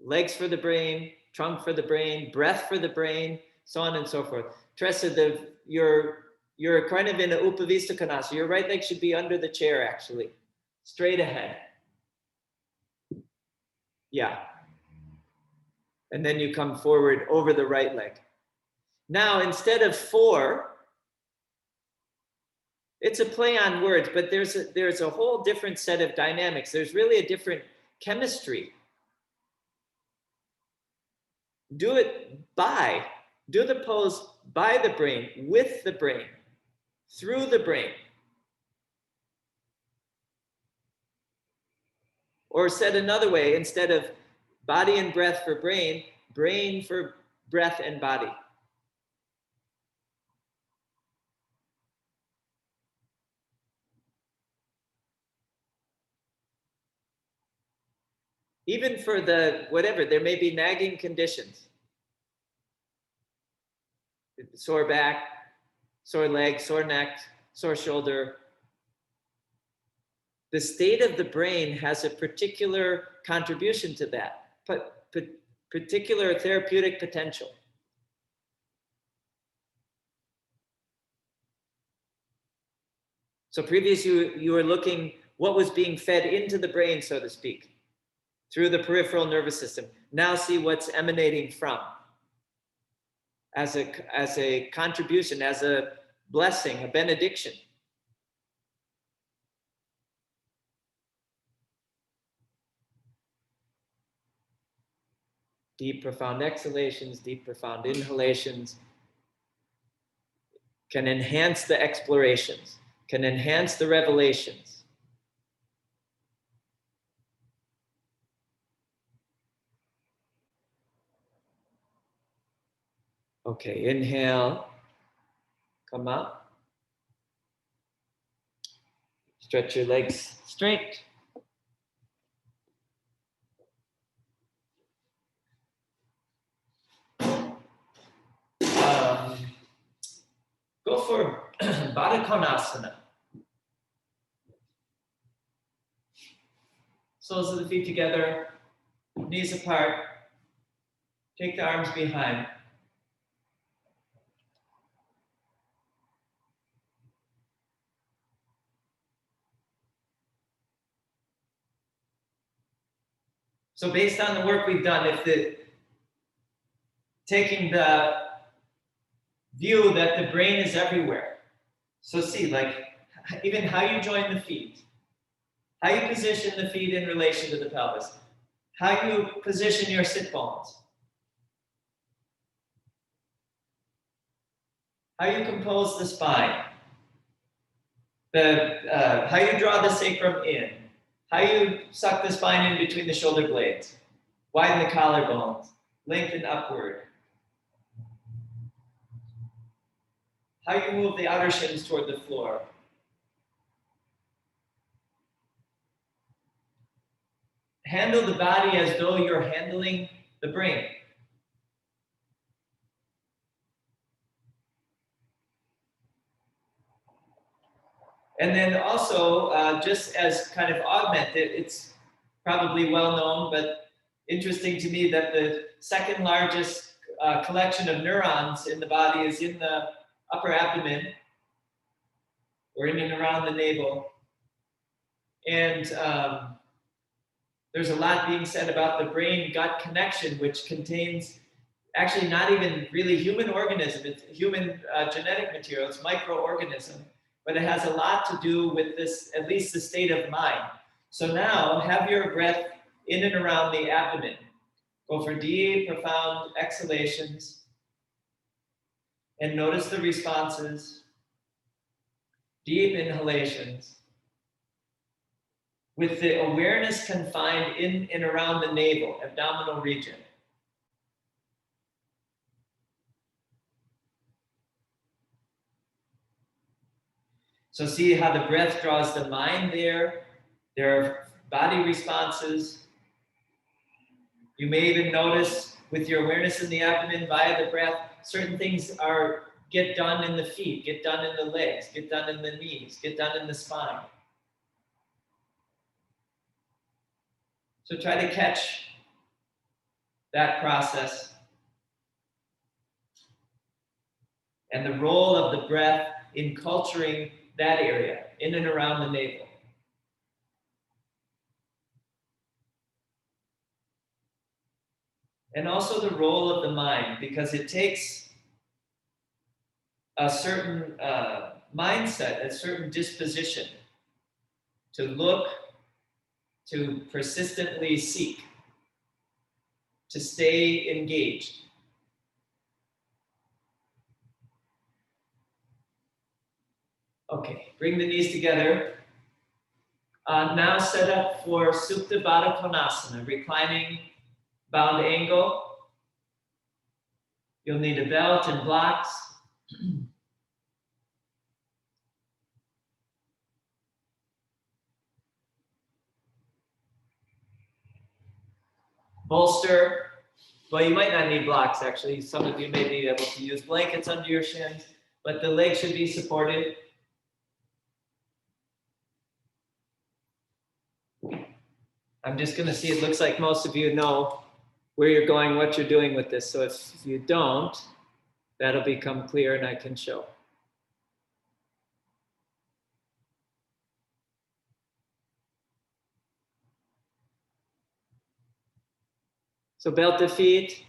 [SPEAKER 1] legs for the brain, trunk for the brain, breath for the brain, so on and so forth. Tressa, you're kind of in an Upavista Konasana. Your right leg should be under the chair, actually, straight ahead. Yeah. And then you come forward over the right leg. Now, instead of 4, it's a play on words, but there's a whole different set of dynamics. There's really a different chemistry. Do the pose by the brain, with the brain, through the brain. Or said another way, instead of body and breath for brain, brain for breath and body. Even for whatever, there may be nagging conditions. Sore back, sore leg, sore neck, sore shoulder. The state of the brain has a particular contribution to that, but particular therapeutic potential. So previously you were looking what was being fed into the brain, so to speak, through the peripheral nervous system. Now see what's emanating from as a contribution, as a blessing, a benediction. Deep, profound exhalations, deep, profound inhalations can enhance the explorations, can enhance the revelations. Okay, inhale, come up. Stretch your legs straight. Go for Baddha Konasana. Soles of the feet together, knees apart. Take the arms behind. So based on the work we've done, taking the view that the brain is everywhere. So see, like, even how you join the feet, how you position the feet in relation to the pelvis, how you position your sit bones, how you compose the spine, how you draw the sacrum in, how you suck the spine in between the shoulder blades, widen the collarbones, lengthen upward, how you move the outer shins toward the floor. Handle the body as though you're handling the brain. And then also, just as kind of augment it, it's probably well known, but interesting to me that the second largest collection of neurons in the body is in the upper abdomen. or in and around the navel. And there's a lot being said about the brain-gut connection, which contains actually not even really human organism, it's human genetic material, it's microorganism, but it has a lot to do with this, at least the state of mind. So now have your breath in and around the abdomen. Go for deep, profound exhalations and notice the responses. Deep inhalations with the awareness confined in and around the navel, abdominal region. So see how the breath draws the mind there. There are body responses. You may even notice with your awareness in the abdomen via the breath, certain things get done in the feet, get done in the legs, get done in the knees, get done in the spine. So try to catch that process and the role of the breath in culturing that area, in and around the navel. And also the role of the mind, because it takes a certain mindset, a certain disposition to look, to persistently seek, to stay engaged. Okay, bring the knees together. Now set up for Supta Baddha Konasana, reclining bound angle. You'll need a belt and blocks. Bolster. Well, you might not need blocks, actually. Some of you may be able to use blankets under your shins, but the legs should be supported. I'm just going to see, it looks like most of you know where you're going, what you're doing with this. So if you don't, that'll become clear and I can show. So belt the feet.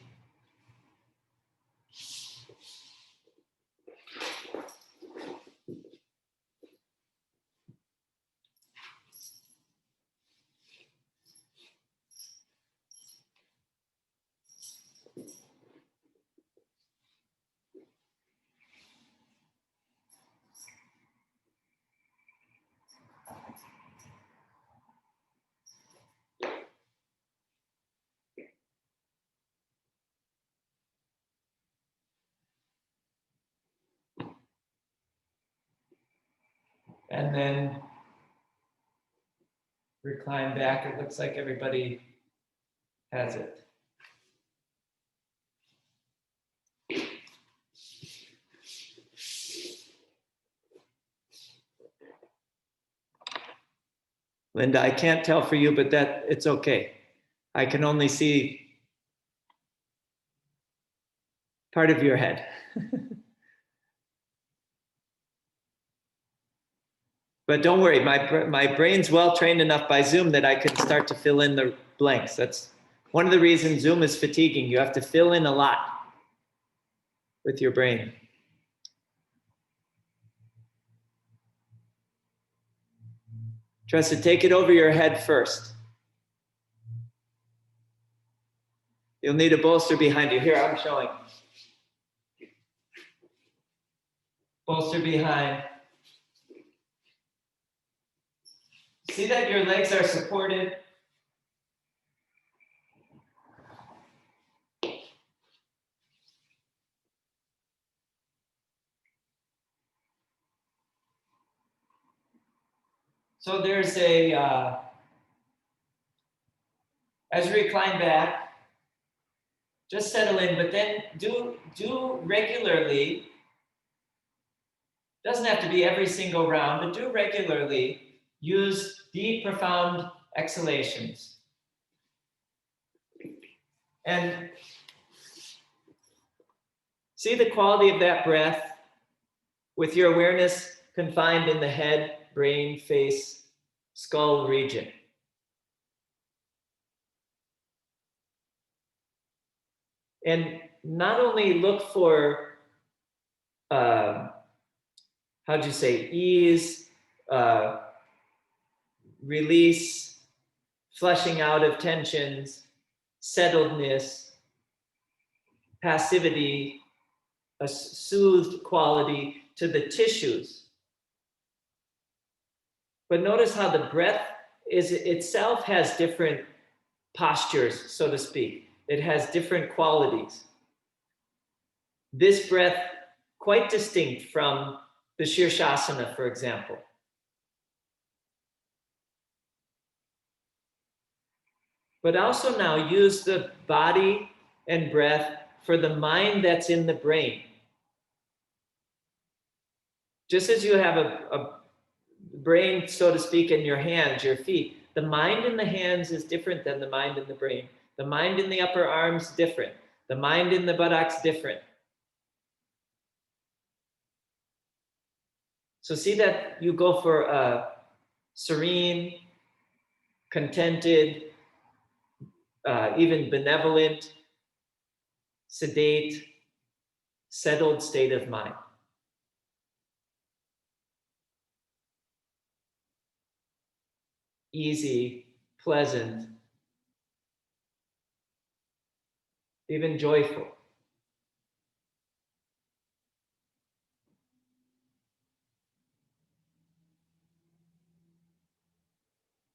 [SPEAKER 1] And then recline back. It looks like everybody has it. Linda, I can't tell for you, but it's okay. I can only see part of your head. But don't worry, my brain's well trained enough by Zoom that I can start to fill in the blanks. That's one of the reasons Zoom is fatiguing. You have to fill in a lot with your brain. Tressa, take it over your head first. You'll need a bolster behind you. Here, I'm showing. Bolster behind. See that your legs are supported. So there's as you recline back, just settle in, but then do regularly. Doesn't have to be every single round, but do regularly. Use deep, profound exhalations. And see the quality of that breath with your awareness confined in the head, brain, face, skull region. And not only look for, how'd you say, ease, release, flushing out of tensions, settledness, passivity, a soothed quality to the tissues. But notice how the breath itself has different postures, so to speak. It has different qualities. This breath, quite distinct from the Shirshasana, for example. But also now use the body and breath for the mind that's in the brain. Just as you have a brain, so to speak, in your hands, your feet, the mind in the hands is different than the mind in the brain. The mind in the upper arms, different. The mind in the buttocks, different. So see that you go for a serene, contented, even benevolent, sedate, settled state of mind. Easy, pleasant, even joyful.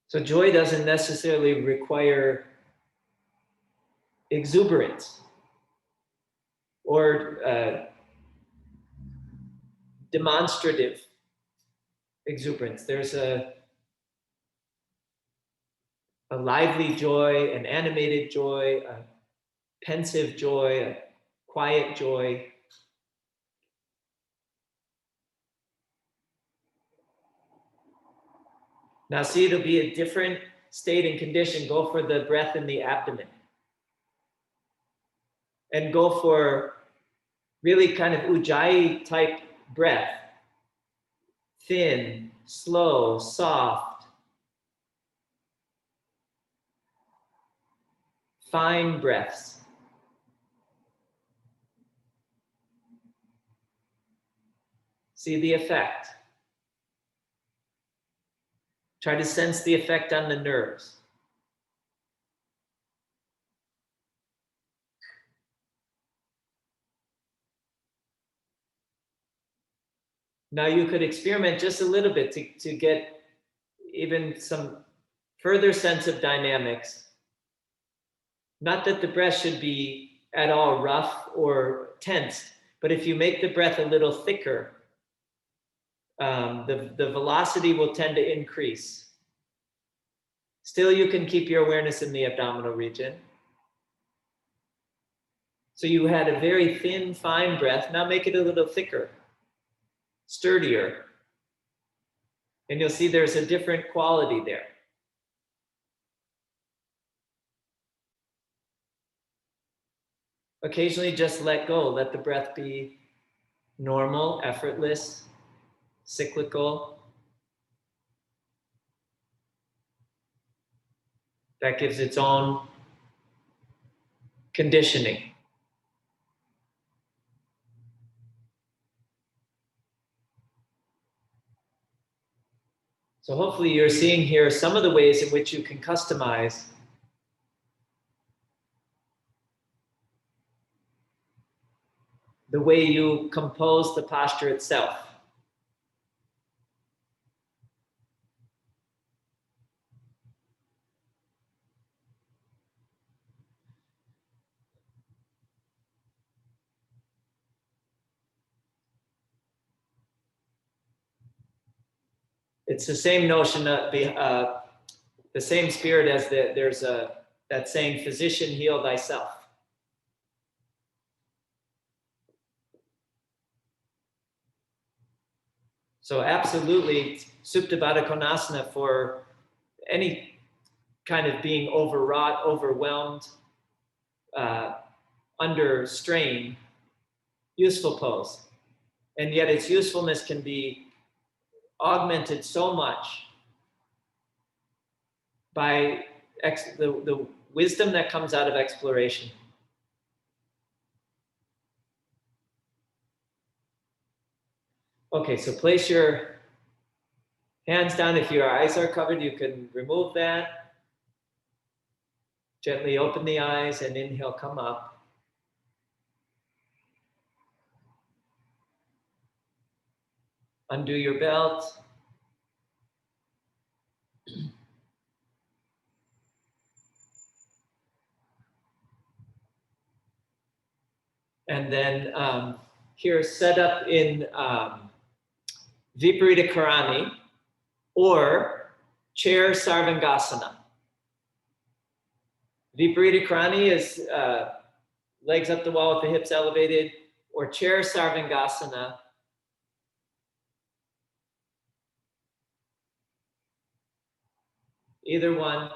[SPEAKER 1] So joy doesn't necessarily require exuberance or demonstrative exuberance. There's a lively joy, an animated joy, a pensive joy, a quiet joy. Now see, it'll be a different state and condition. Go for the breath in the abdomen. And go for really kind of Ujjayi type breath. Thin, slow, soft. Fine breaths. See the effect. Try to sense the effect on the nerves. Now you could experiment just a little bit to get even some further sense of dynamics. Not that the breath should be at all rough or tense, but if you make the breath a little thicker, the velocity will tend to increase. Still, you can keep your awareness in the abdominal region. So you had a very thin, fine breath. Now make it a little thicker, sturdier. And you'll see there's a different quality there. Occasionally just let go. Let the breath be normal, effortless, cyclical. That gives its own conditioning. So hopefully you're seeing here some of the ways in which you can customize the way you compose the posture itself. It's the same notion of the same spirit as there's that saying, physician, heal thyself. So absolutely, Supta Baddha Konasana for any kind of being overwrought, overwhelmed, under strain, useful pose. And yet its usefulness can be augmented so much by the wisdom that comes out of exploration. Okay, so place your hands down. If your eyes are covered, you can remove that. Gently open the eyes and inhale, come up. Undo your belt. And then here, set up in Viparita Karani or chair Sarvangasana. Viparita Karani is legs up the wall with the hips elevated, or chair Sarvangasana. Either one.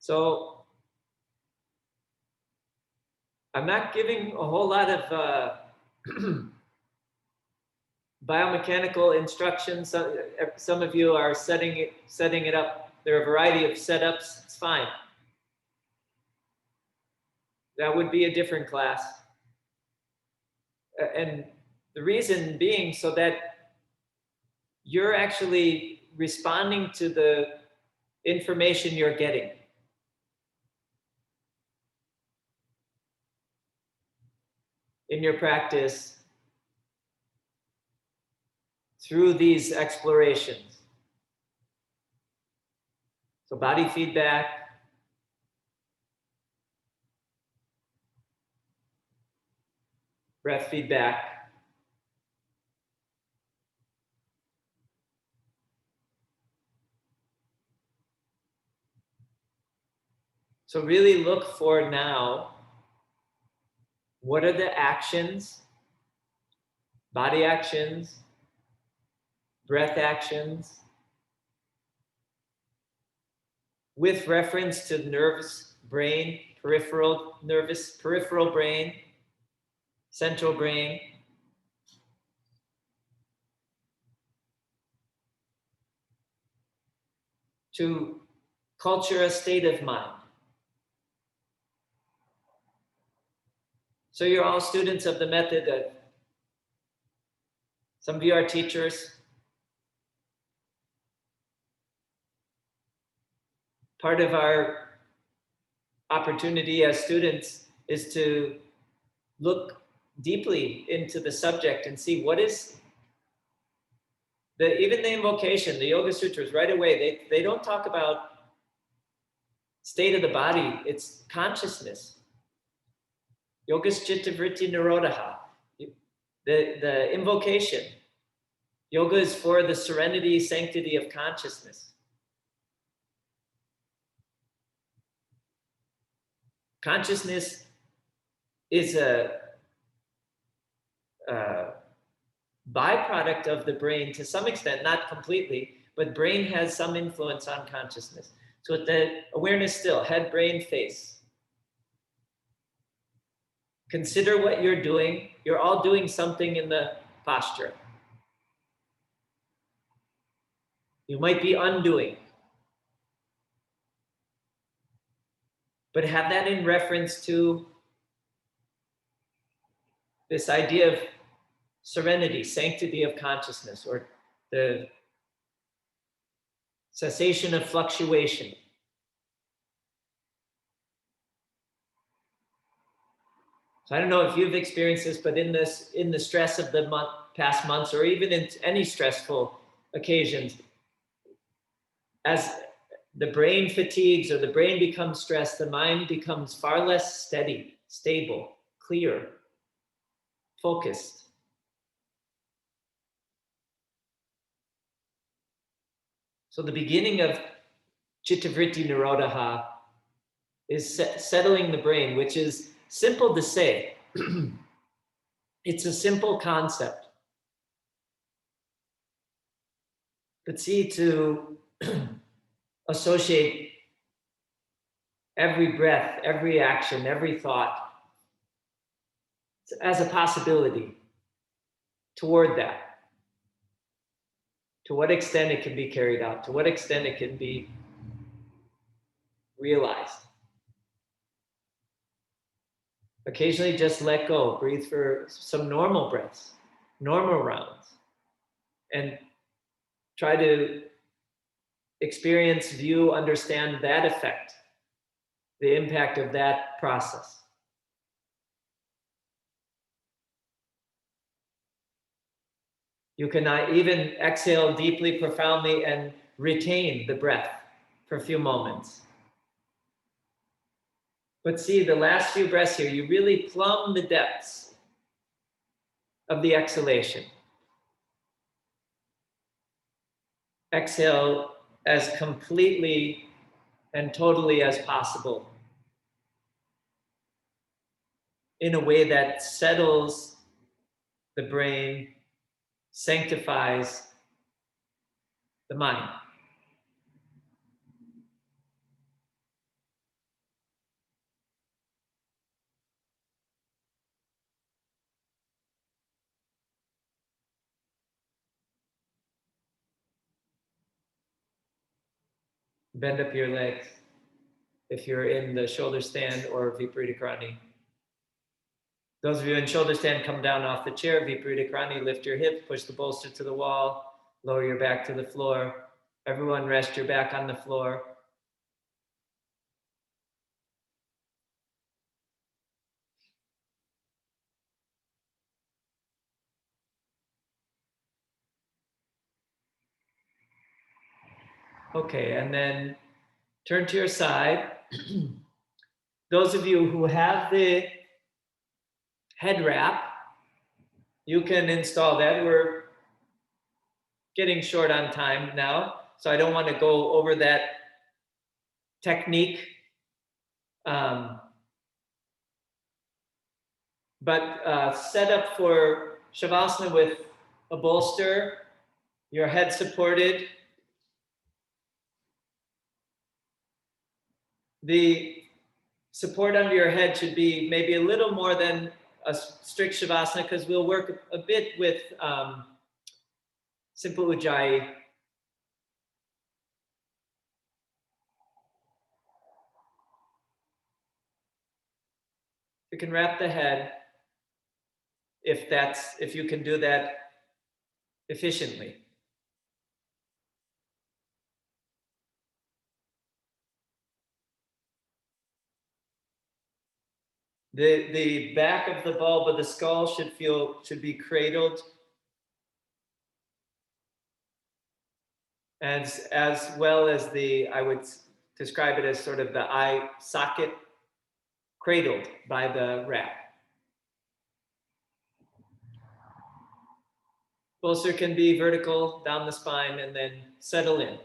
[SPEAKER 1] So I'm not giving a whole lot of biomechanical instructions. Some of you are setting it up. There are a variety of setups. It's fine. That would be a different class. And the reason being so that you're actually responding to the information you're getting. In your practice through these explorations. So body feedback, breath feedback, so really look for now, what are the actions, body actions, breath actions, with reference to nervous brain, peripheral brain, central brain. To culture a state of mind. So you're all students of the method. Some of you are teachers. Part of our opportunity as students is to look deeply into the subject and see what is even the invocation, the Yoga Sutras, right away, they don't talk about state of the body, it's consciousness. Yogas Chitta Vritti Nirodha. The invocation. Yoga is for the serenity, sanctity of consciousness. Consciousness is a byproduct of the brain to some extent, not completely, but brain has some influence on consciousness. So the awareness still, head, brain, face. Consider what you're doing. You're all doing something in the posture. You might be undoing. But have that in reference to this idea of serenity, sanctity of consciousness, or the cessation of fluctuation. So I don't know if you've experienced this, but in the stress of the past months, or even in any stressful occasions, as the brain fatigues or the brain becomes stressed, the mind becomes far less steady, stable, clear, focused. So the beginning of Chittavritti Nirodha is settling the brain, which is simple to say. It's a simple concept. But see, to associate every breath, every action, every thought as a possibility toward that. To what extent it can be carried out, to what extent it can be realized. Occasionally just let go, breathe for some normal breaths, normal rounds, and try to experience, view, understand that effect, the impact of that process. You can even exhale deeply, profoundly, and retain the breath for a few moments. But see, the last few breaths here, you really plumb the depths of the exhalation. Exhale as completely and totally as possible in a way that settles the brain, sanctifies the mind. Bend up your legs if you're in the shoulder stand or Viparita Karani. Those of you in shoulder stand, come down off the chair. Viparita Karani, lift your hips, push the bolster to the wall, lower your back to the floor. Everyone rest your back on the floor. Okay, and then turn to your side. Those of you who have the head wrap, you can install that. We're getting short on time now, so I don't want to go over that technique. But set up for Shavasana with a bolster, your head supported. The support under your head should be maybe a little more than a strict Shavasana, because we'll work a bit with simple Ujjayi. You can wrap the head if you can do that efficiently. The back of the bulb of the skull should be cradled, as well as I would describe it as sort of the eye socket cradled by the wrap. Bolster can be vertical down the spine and then settle in.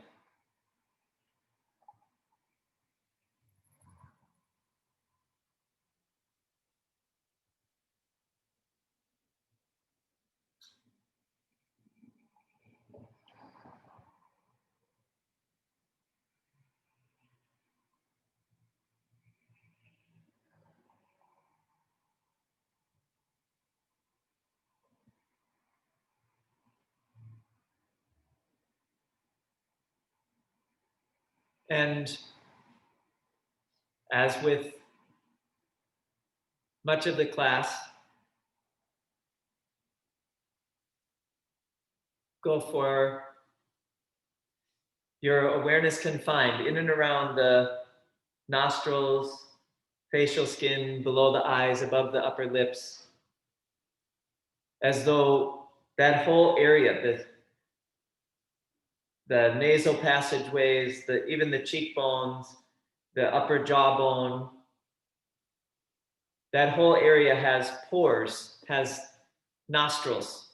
[SPEAKER 1] And as with much of the class, go for your awareness confined in and around the nostrils, facial skin, below the eyes, above the upper lips, as though that whole area, the nasal passageways, even the cheekbones, the upper jawbone. That whole area has pores, has nostrils.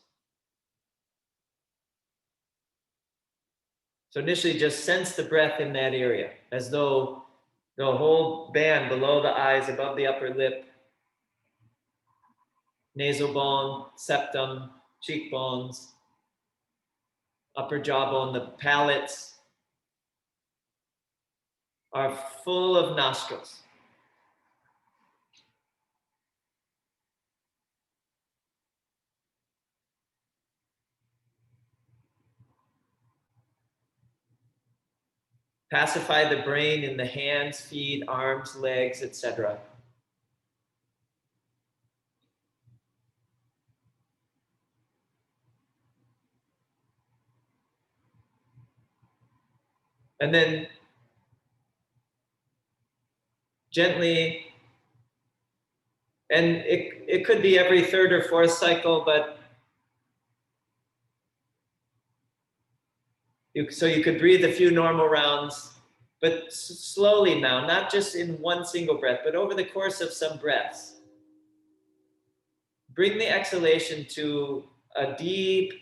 [SPEAKER 1] So initially just sense the breath in that area, as though the whole band below the eyes, above the upper lip, nasal bone, septum, cheekbones, upper jawbone, the palates are full of nostrils. Pacify the brain in the hands, feet, arms, legs, etc. And then gently, and it could be every third or fourth cycle, but so you could breathe a few normal rounds, but slowly now, not just in one single breath, but over the course of some breaths. Bring the exhalation to a deep,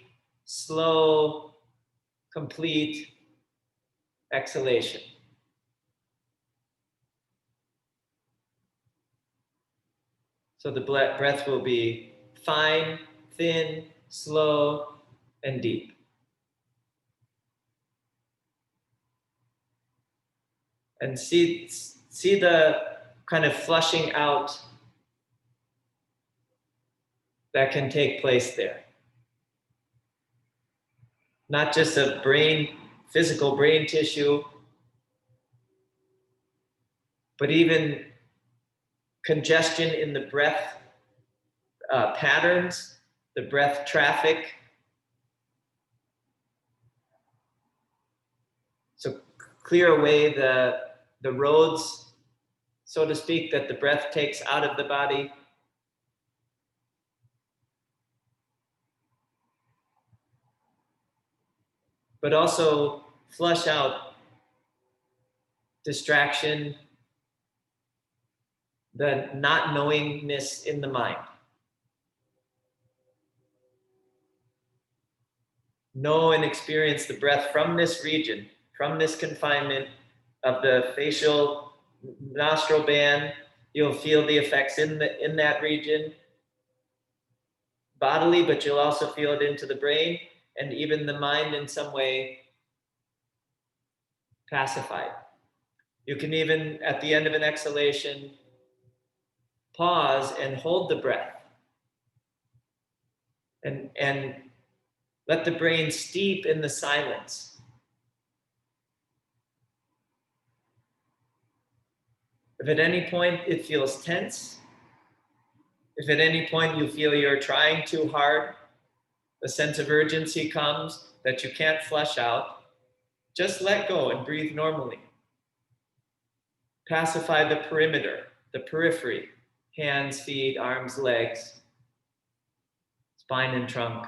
[SPEAKER 1] slow, complete exhalation. So the breath will be fine, thin, slow, and deep. And see the kind of flushing out that can take place there. Not just of physical brain tissue, but even congestion in the breath patterns, the breath traffic. So clear away the roads, so to speak, that the breath takes out of the body. But also flush out distraction, the not knowingness in the mind. Know and experience the breath from this region, from this confinement of the facial nostril band. You'll feel the effects in that region bodily, but you'll also feel it into the brain and even the mind in some way pacified. You can even, at the end of an exhalation, pause and hold the breath and let the brain steep in the silence. If at any point it feels tense, if at any point you feel you're trying too hard, the sense of urgency comes that you can't flush out, just let go and breathe normally. Pacify the perimeter, the periphery, hands, feet, arms, legs, spine and trunk.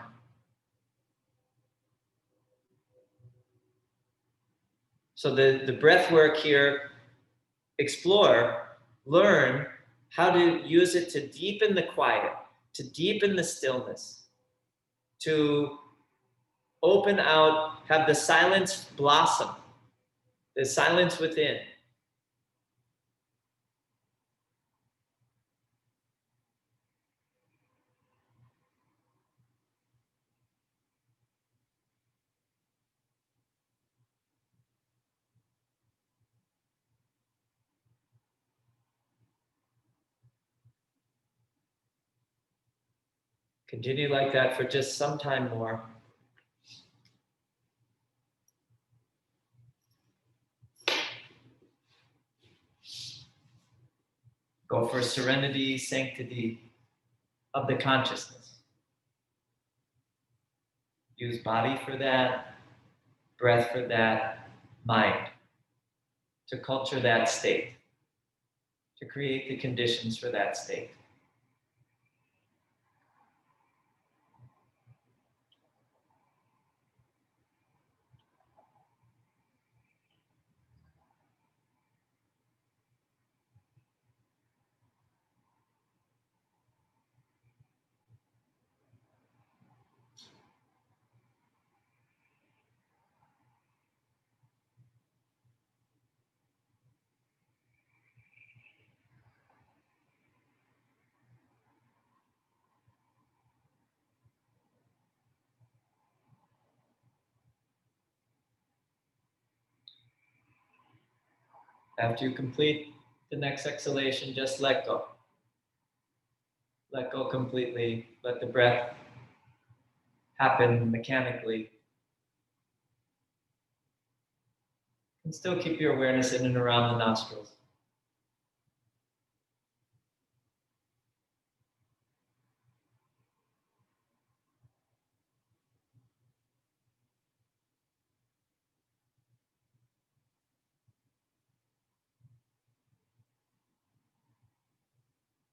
[SPEAKER 1] So the breath work here, explore, learn how to use it to deepen the quiet, to deepen the stillness, to open out, have the silence blossom, the silence within. Continue like that for just some time more. Go for serenity, sanctity of the consciousness. Use body for that, breath for that, mind, to culture that state, to create the conditions for that state. After you complete the next exhalation, just let go. Let go completely. Let the breath happen mechanically. And still keep your awareness in and around the nostrils.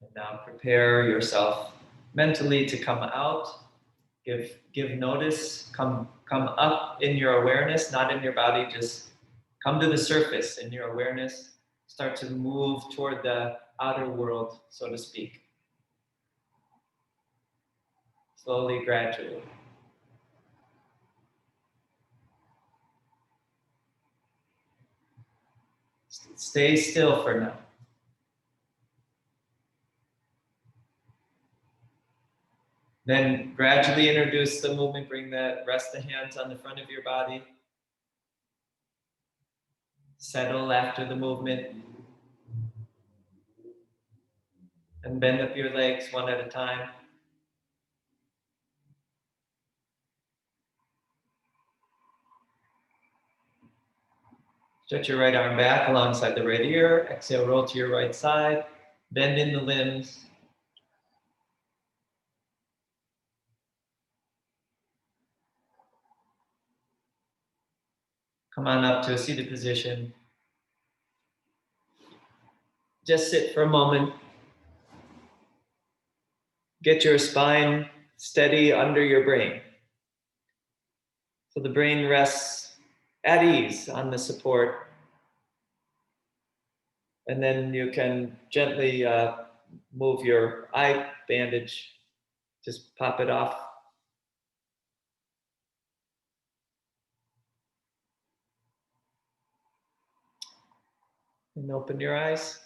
[SPEAKER 1] And now prepare yourself mentally to come out. Give notice. Come up in your awareness, not in your body. Just come to the surface in your awareness. Start to move toward the outer world, so to speak. Slowly, gradually. Stay still for now. Then gradually introduce the movement. Rest the hands on the front of your body. Settle after the movement. And bend up your legs one at a time. Stretch your right arm back alongside the right ear. Exhale, roll to your right side. Bend in the limbs. Come on up to a seated position. Just sit for a moment. Get your spine steady under your brain. So the brain rests at ease on the support. And then you can gently move your eye bandage. Just pop it off. And open your eyes.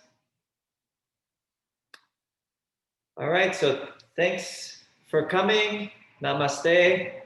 [SPEAKER 1] All right, so thanks for coming. Namaste.